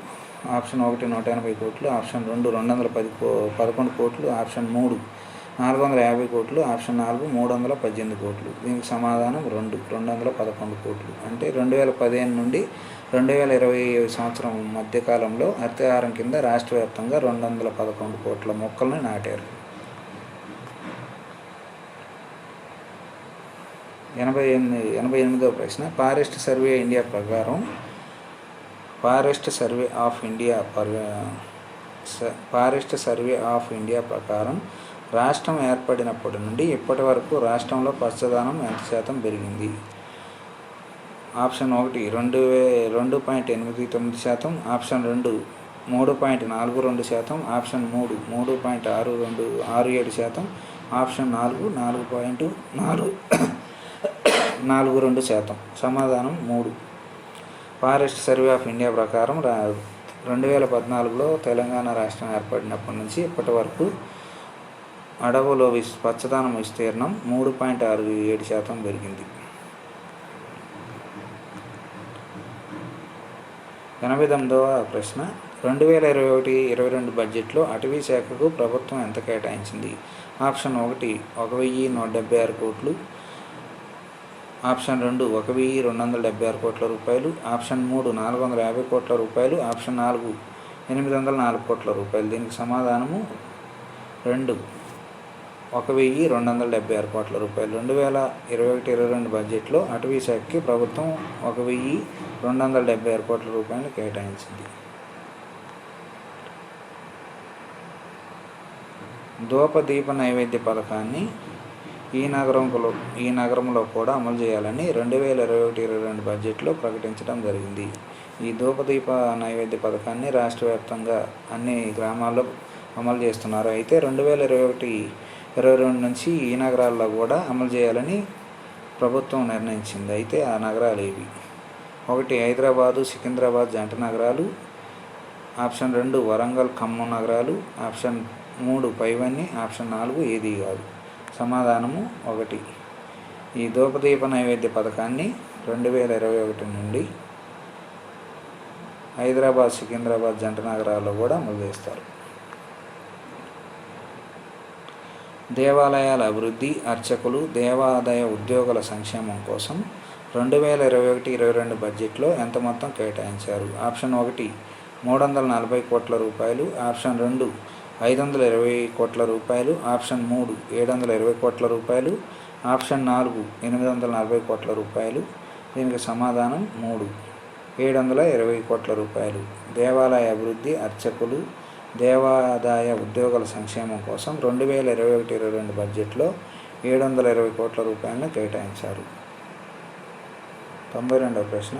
ఆప్షన్ 1 180 కోట్లు, ఆప్షన్ 2 211 కోట్లు, ఆప్షన్ 3 450 కోట్లు, ఆప్షన్ 4 318 కోట్లు. దీనికి సమాధానం 211 కోట్లు. అంటే 2015 నుండి 2020 సంవత్సరం మధ్యకాలంలో హరితహారం కింద రాష్ట్ర వ్యాప్తంగా 211 కోట్ల మొక్కలను నాటారు. 88వ ప్రశ్న. ఫారెస్ట్ సర్వే ఆఫ్ ఇండియా ప్రకారం రాష్ట్రం ఏర్పడినప్పటి నుండి ఇప్పటి వరకు రాష్ట్రంలో పచ్చదనం ఎంత శాతం పెరిగింది? Option 1 2.89%, option 2 3.42%, option 3 3.67%, option 4 4.42%. సమాధానం 3. ఫారెస్ట్ సర్వే ఆఫ్ ఇండియా ప్రకారం 2014లో తెలంగాణ రాష్ట్రం ఏర్పడినప్పటి నుంచి ఇప్పటి వరకు అడవులో పచ్చదనం విస్తీర్ణం 3.67% పెరిగింది. 89వ ప్రశ్న 2021-22 బడ్జెట్లో అటవీ శాఖకు ప్రభుత్వం ఎంత కేటాయించింది? ఆప్షన్ 1 1176 కోట్లు, ఆప్షన్ 2 1276 కోట్ల రూపాయలు, ఆప్షన్ 3 450 కోట్ల రూపాయలు, ఆప్షన్ 4 804 కోట్ల రూపాయలు. దీనికి సమాధానము 2 1276 కోట్ల రూపాయలు. 2021-22 బడ్జెట్లో అటవీ శాఖకి ప్రభుత్వం 1276 కోట్ల రూపాయలు కేటాయించింది. ధూపదీప నైవేద్య పథకాన్ని ఈ నగరంలో కూడా అమలు చేయాలని 2021-22 బడ్జెట్లో ప్రకటించడం జరిగింది. ఈ ధూపదీప నైవేద్య పథకాన్ని రాష్ట్ర వ్యాప్తంగా అన్ని గ్రామాల్లో అమలు చేస్తున్నారు. అయితే 2021-22 నుంచి ఈ నగరాల్లో కూడా అమలు చేయాలని ప్రభుత్వం నిర్ణయించింది. అయితే ఆ నగరాలు ఏవి? 1 హైదరాబాదు సికింద్రాబాద్ జంట నగరాలు, ఆప్షన్ 2 వరంగల్ ఖమ్మం నగరాలు, ఆప్షన్ 3 పైవన్నీ, ఆప్షన్ 4 ఏది కాదు. సమాధానము 1. ఈ ధూపదీప నైవేద్య పథకాన్ని 2021 నుండి హైదరాబాద్ సికింద్రాబాద్ జంట నగరాల్లో కూడా అమలు చేస్తారు. దేవాలయాల అభివృద్ధి, అర్చకులు, దేవాదాయ ఉద్యోగుల సంక్షేమం కోసం 2021-22 బడ్జెట్లో ఎంత మొత్తం కేటాయించారు? ఆప్షన్ 1 340 కోట్ల రూపాయలు, ఆప్షన్ 2 520 కోట్ల రూపాయలు, ఆప్షన్ 3 720 కోట్ల రూపాయలు, ఆప్షన్ 4 840 కోట్ల రూపాయలు. దీనికి సమాధానం 3 720 కోట్ల రూపాయలు. దేవాలయ అభివృద్ధి, అర్చకులు, దేవాదాయ ఉద్యోగుల సంక్షేమం కోసం 2021-22 బడ్జెట్లో 720 కోట్ల రూపాయలను కేటాయించారు. 92వ ప్రశ్న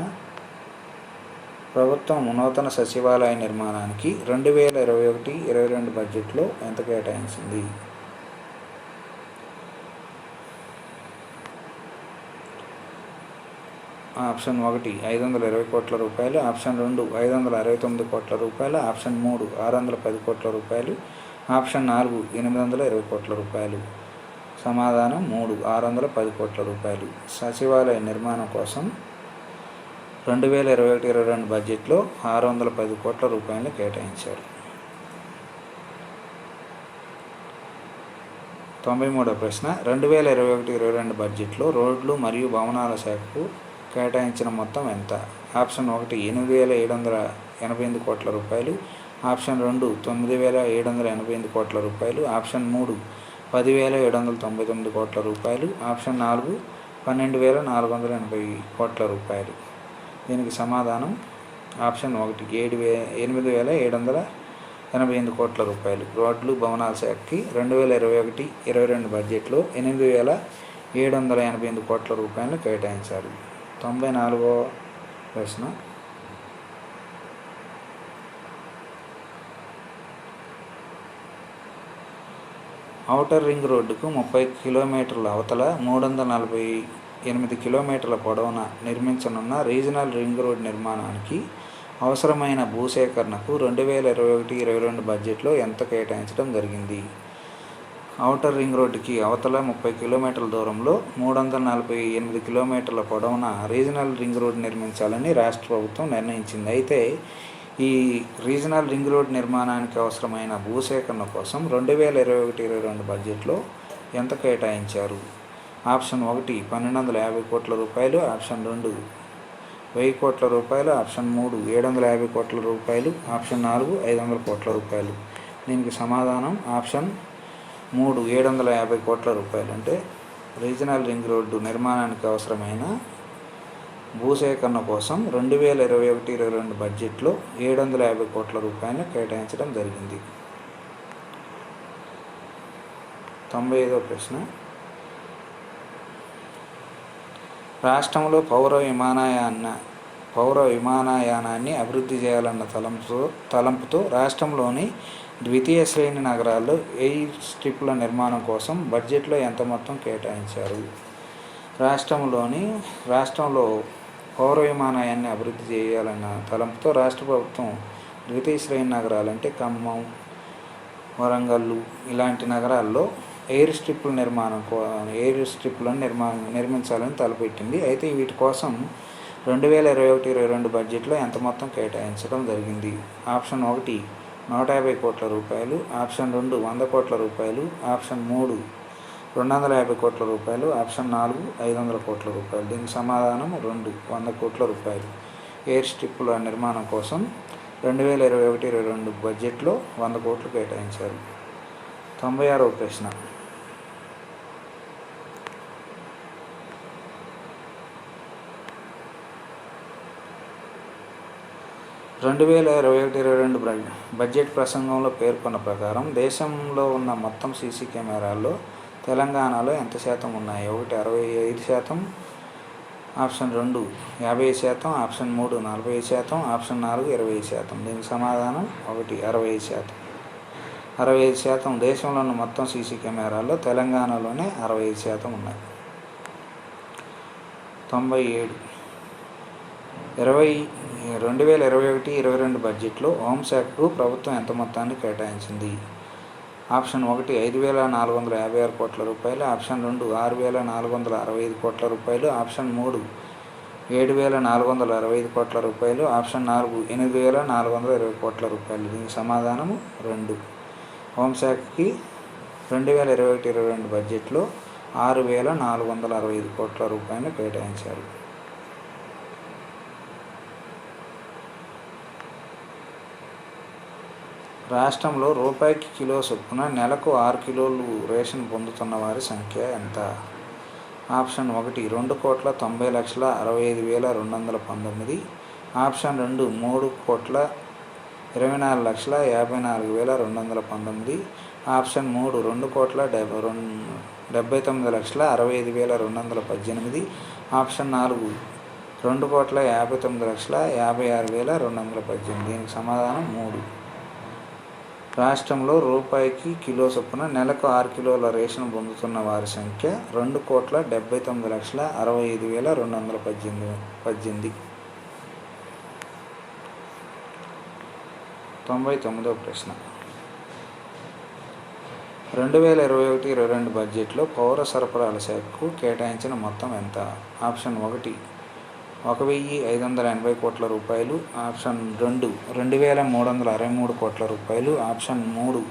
ప్రభుత్వం నూతన సచివాలయ నిర్మాణానికి 2021-22 బడ్జెట్లో ఎంత కేటాయించింది? ఆప్షన్ 1 520 కోట్ల రూపాయలు, ఆప్షన్ 2 569 కోట్ల రూపాయలు, ఆప్షన్ 3 610 కోట్ల రూపాయలు, ఆప్షన్ 4 820 కోట్ల రూపాయలు. సమాధానం 3 610 కోట్ల రూపాయలు. సచివాలయ నిర్మాణం కోసం 2021-22 బడ్జెట్లో 610 కోట్ల రూపాయలు కేటాయించారు. 93వ ప్రశ్న 2021-22 బడ్జెట్లో రోడ్లు మరియు భవనాల శాఖకు కేటాయించిన మొత్తం ఎంత? ఆప్షన్ 1 8,788 కోట్ల రూపాయలు, ఆప్షన్ 2 9,788 కోట్ల రూపాయలు, ఆప్షన్ 3 10,799 కోట్ల రూపాయలు, ఆప్షన్ 4 12,480 కోట్ల రూపాయలు. దీనికి సమాధానం ఆప్షన్ 1 8,788 కోట్ల రూపాయలు. రోడ్లు భవనాల శాఖకి 2021-22 బడ్జెట్లో 8,788 కోట్ల రూపాయలు కేటాయించారు. 94వ ప్రశ్న ఔటర్ రింగ్ రోడ్డుకు 30 కిలోమీటర్ల అవతల 348 కిలోమీటర్ల పొడవున నిర్మించనున్న రీజనల్ రింగ్ రోడ్ నిర్మాణానికి అవసరమైన భూసేకరణకు 2021-22 బడ్జెట్లో ఎంత కేటాయించడం జరిగింది? ఔటర్ రింగ్ రోడ్డుకి అవతల 30 కిలోమీటర్ల దూరంలో 348 కిలోమీటర్ల పొడవున రీజనల్ రింగ్ రోడ్ నిర్మించాలని రాష్ట్ర ప్రభుత్వం నిర్ణయించింది. అయితే ఈ రీజనల్ రింగ్ రోడ్ నిర్మాణానికి అవసరమైన భూసేకరణ కోసం 2021-22 బడ్జెట్లో ఎంత కేటాయించారు? ఆప్షన్ 1 1,250 కోట్ల రూపాయలు, ఆప్షన్ 2 1000 కోట్ల రూపాయలు, ఆప్షన్ 3 750 కోట్ల రూపాయలు, ఆప్షన్ 4 500 కోట్ల రూపాయలు. దీనికి సమాధానం ఆప్షన్ 3 750 కోట్ల రూపాయలు. అంటే రీజనల్ రింగ్ రోడ్డు నిర్మాణానికి అవసరమైన భూసేకరణ కోసం 2021-22 బడ్జెట్లో 750 కోట్ల రూపాయలను కేటాయించడం జరిగింది. 95వ ప్రశ్న రాష్ట్రంలో పౌర విమానయానాన్ని అభివృద్ధి చేయాలన్న తలంపుతో రాష్ట్రంలోని ద్వితీయ శ్రేణి నగరాల్లో ఎయిర్ స్ట్రిప్ల నిర్మాణం కోసం బడ్జెట్లో ఎంత మొత్తం కేటాయించారు? రాష్ట్రంలో పౌర విమానయాన్ని అభివృద్ధి చేయాలన్న తలంపుతో రాష్ట్ర ప్రభుత్వం ద్వితీయ శ్రేణి నగరాలు అంటే ఖమ్మం, వరంగల్ ఇలాంటి నగరాల్లో ఎయిర్ స్ట్రిప్లను నిర్మించాలని తలపెట్టింది. అయితే వీటి కోసం 2021-22 బడ్జెట్లో ఎంత మొత్తం కేటాయించడం జరిగింది? ఆప్షన్ 1 150 కోట్ల రూపాయలు, ఆప్షన్ 2 100 కోట్ల రూపాయలు, ఆప్షన్ 3 250 కోట్ల రూపాయలు, ఆప్షన్ 4 500 కోట్ల రూపాయలు. దీనికి సమాధానం 2 100 కోట్ల రూపాయలు. ఎయిర్ స్ట్రిప్పుల నిర్మాణం కోసం 2021-22 బడ్జెట్లో 100 కోట్లు కేటాయించారు. 96వ ప్రశ్న. 2021-22 బడ్జెట్ ప్రసంగంలో పేర్కొన్న ప్రకారం దేశంలో ఉన్న మొత్తం సీసీ కెమెరాల్లో తెలంగాణలో ఎంత శాతం ఉన్నాయి? 1 65%, ఆప్షన్ 2 50%, ఆప్షన్ 3 40%, ఆప్షన్ 4 20%. దీనికి సమాధానం 1 65%. 65% దేశంలో ఉన్న మొత్తం సీసీ కెమెరాల్లో తెలంగాణలోనే 65% ఉన్నాయి. 97. 2021-22 బడ్జెట్లో హోంశాఖకు ప్రభుత్వం ఎంత మొత్తాన్ని కేటాయించింది? ఆప్షన్ 1 5,456 కోట్ల రూపాయలు, ఆప్షన్ 2 6,465 కోట్ల రూపాయలు, ఆప్షన్ 3 7,465 కోట్ల రూపాయలు, ఆప్షన్ 4 8,420 కోట్ల రూపాయలు. దీనికి సమాధానము 2. హోంశాఖకి 2021-22 బడ్జెట్లో 6,465 కోట్ల రూపాయలు కేటాయించారు. రాష్ట్రంలో రూపాయికి కిలో చొప్పున నెలకు 6 కిలోలు రేషన్ పొందుతున్న వారి సంఖ్య ఎంత? Option 1 2,90,65,219, option 2 3,24,54,219, option 3 2,79,65,218, option 4 2,59,56,218. దీనికి సమాధానం 3. రాష్ట్రంలో రూపాయికి కిలో చొప్పున నెలకు 6 కిలోల రేషన్ పొందుతున్న వారి సంఖ్య 2,79,65,218. 99వ ప్రశ్న. 2021-22 బడ్జెట్లో పౌర సరఫరాల శాఖకు కేటాయించిన మొత్తం ఎంత? ఆప్షన్ 1 1,580 కోట్ల రూపాయలు, ఆప్షన్ 2 2,363 కోట్ల రూపాయలు, ఆప్షన్ 3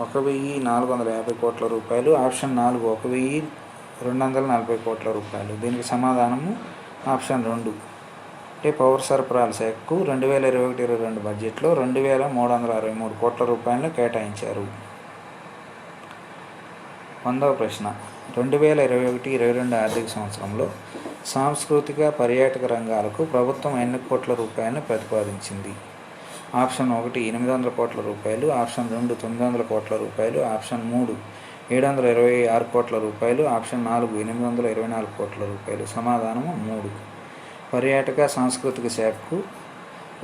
1,450 కోట్ల రూపాయలు, ఆప్షన్ 4 1,240 కోట్ల రూపాయలు. దీనికి సమాధానము ఆప్షన్ 2. అంటే పౌర సరఫరాల శాఖకు 2021-22 బడ్జెట్లో 2,363 కోట్ల రూపాయలను కేటాయించారు. 100వ ప్రశ్న. 2021-22 ఆర్థిక సంవత్సరంలో సాంస్కృతిక పర్యాటక రంగాలకు ప్రభుత్వం ఎన్ని కోట్ల రూపాయలను ప్రతిపాదించింది? ఆప్షన్ 1 800 కోట్ల రూపాయలు, ఆప్షన్ 2 900 కోట్ల రూపాయలు, ఆప్షన్ 3 726 కోట్ల రూపాయలు, ఆప్షన్ 4 824 కోట్ల రూపాయలు. సమాధానము 3. పర్యాటక సాంస్కృతిక శాఖకు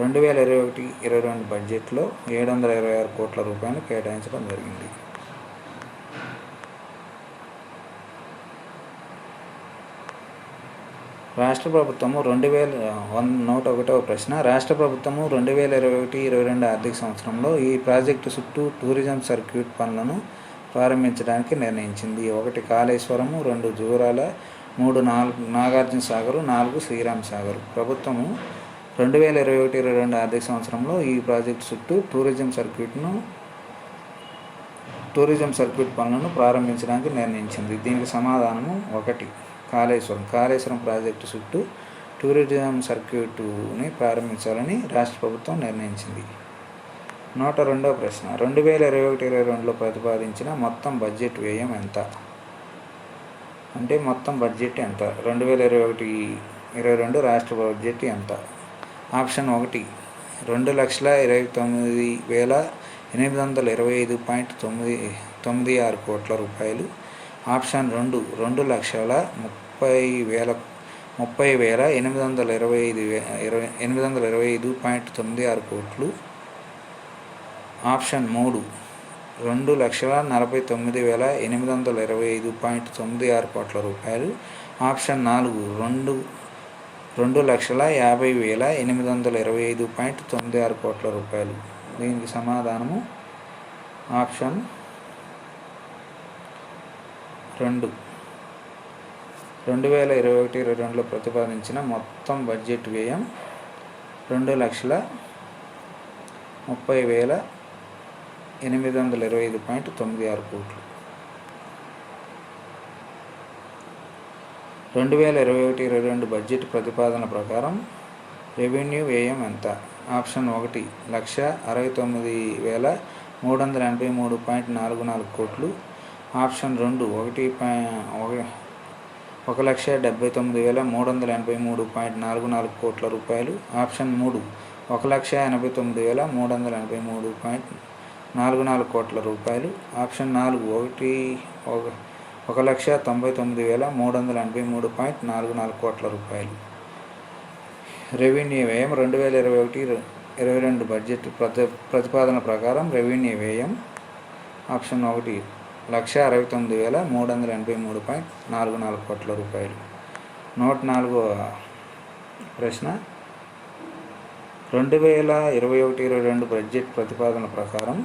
2021-22 బడ్జెట్లో 726 కోట్ల రూపాయలు కేటాయించడం జరిగింది. రాష్ట్ర ప్రభుత్వము 101వ ప్రశ్న. రాష్ట్ర ప్రభుత్వము 2021-22 ఆర్థిక సంవత్సరంలో ఈ ప్రాజెక్టు చుట్టూ టూరిజం సర్క్యూట్ పనులను ప్రారంభించడానికి నిర్ణయించింది. 1 కాళేశ్వరము, 2 జూరాల, 3 నాగార్జున సాగర్, 4 శ్రీరామ్ సాగర్. ప్రభుత్వము 2021-22 ఆర్థిక సంవత్సరంలో ఈ ప్రాజెక్టు చుట్టూ టూరిజం సర్క్యూట్ పనులను ప్రారంభించడానికి నిర్ణయించింది. దీనికి సమాధానము 1 కాళేశ్వరం ప్రాజెక్టు చుట్టూ టూరిజం సర్క్యూట్ని ప్రారంభించాలని రాష్ట్ర ప్రభుత్వం నిర్ణయించింది. 102వ ప్రశ్న. 2021-22లో ప్రతిపాదించిన మొత్తం బడ్జెట్ వ్యయం ఎంత? అంటే మొత్తం బడ్జెట్ ఎంత? 2021-22 రాష్ట్ర బడ్జెట్ ఎంత? ఆప్షన్ 1 2,29,825.96 కోట్ల రూపాయలు, ఆప్షన్ 2 2,30,825.96 కోట్లు, ఆప్షన్ 3 2,49,825.96 కోట్ల రూపాయలు, ఆప్షన్ 4 2,50,825.96 కోట్ల రూపాయలు. దీనికి సమాధానము ఆప్షన్ 2021-22లో ప్రతిపాదించిన మొత్తం బడ్జెట్ వ్యయం 2,30,825.96 కోట్లు. 2021-22 బడ్జెట్ ప్రతిపాదన ప్రకారం రెవెన్యూ వ్యయం ఎంత? ఆప్షన్ 1 1,83,383.44 కోట్లు. ఆప్షన్ 2 1,79,383.44 కోట్ల రూపాయలు. ఆప్షన్ 3 1,89,383.44 కోట్ల రూపాయలు. ఆప్షన్ 4 1,99,383.44 కోట్ల రూపాయలు. రెవెన్యూ వ్యయం 2021-22 బడ్జెట్ ప్రతిపాదన ప్రకారం రెవెన్యూ వ్యయం ఆప్షన్ 1 1,69,383.44 కోట్ల రూపాయలు. 104వ ప్రశ్న, 2021-22 బడ్జెట్ ప్రతిపాదన ప్రకారం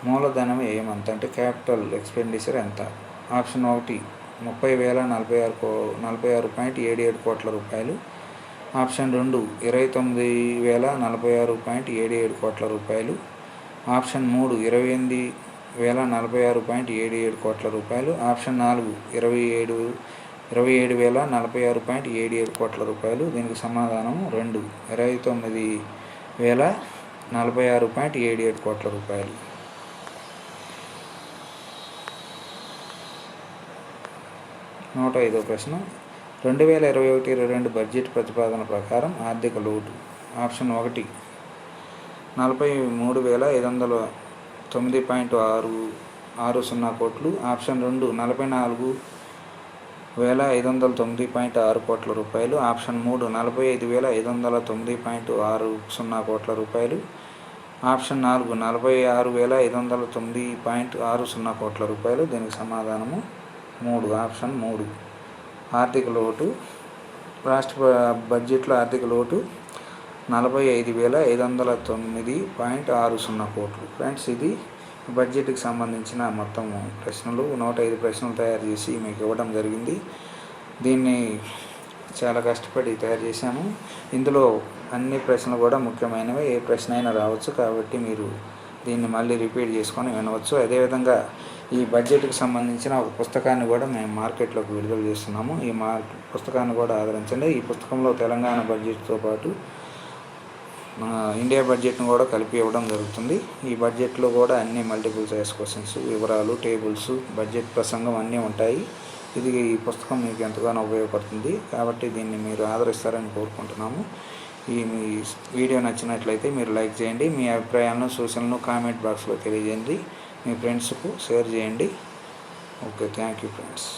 మూలధనం వ్యయం ఎంత అంటే క్యాపిటల్ ఎక్స్పెండిచర్ ఎంత? ఆప్షన్ 1 30,046.77 కోట్ల రూపాయలు. ఆప్షన్ 2 29,046.77 కోట్ల రూపాయలు. ఆప్షన్ 3 28,046.77 కోట్ల రూపాయలు. ఆప్షన్ 4 27,046.77 కోట్ల రూపాయలు. దీనికి సమాధానం 2 29,046.77 కోట్ల రూపాయలు. 105వ ప్రశ్న, 2021-22 బడ్జెట్ ప్రతిపాదన ప్రకారం ఆర్థిక లోటు. ఆప్షన్ 1 43,509.60 కోట్లు. ఆప్షన్ 2 44,509.6 కోట్ల రూపాయలు. ఆప్షన్ 3 45,509.60 కోట్ల రూపాయలు. ఆప్షన్ 4 46,509.60 కోట్ల రూపాయలు. దీనికి సమాధానము 3 ఆప్షన్ 3. ఆర్థిక లోటు, రాష్ట్ర బడ్జెట్లో ఆర్థిక లోటు 45,509.60 కోట్లు. ఫ్రెండ్స్, ఇది బడ్జెట్కి సంబంధించిన మొత్తం ప్రశ్నలు. 105 ప్రశ్నలు తయారు చేసి మీకు ఇవ్వడం జరిగింది. దీన్ని చాలా కష్టపడి తయారు చేశాము. ఇందులో అన్ని ప్రశ్నలు కూడా ముఖ్యమైనవి, ఏ ప్రశ్న అయినా రావచ్చు. కాబట్టి మీరు దీన్ని మళ్ళీ రిపీట్ చేసుకొని వినవచ్చు. అదేవిధంగా ఈ బడ్జెట్కి సంబంధించిన ఒక పుస్తకాన్ని కూడా మేము మార్కెట్లోకి విడుదల చేస్తున్నాము. ఈ పుస్తకాన్ని కూడా ఆదరించండి. ఈ పుస్తకంలో తెలంగాణ బడ్జెట్తో పాటు ఇండియా బడ్జెట్ను కూడా కలిపి ఇవ్వడం జరుగుతుంది. ఈ బడ్జెట్లో కూడా అన్ని మల్టిపుల్ చాయిస్ క్వశ్చన్స్, వివరాలు, టేబుల్స్, బడ్జెట్ ప్రసంగం అన్నీ ఉంటాయి. ఈ పుస్తకం మీకు ఎంతగానో ఉపయోగపడుతుంది. కాబట్టి దీన్ని మీరు ఆదరిస్తారని కోరుకుంటున్నాము. ఈ వీడియో నచ్చినట్లయితే మీరు లైక్ చేయండి. మీ అభిప్రాయాలను, సూచనలను కామెంట్ బాక్స్లో తెలియజేయండి. మీ ఫ్రెండ్స్కు షేర్ చేయండి. Okay, thank you friends.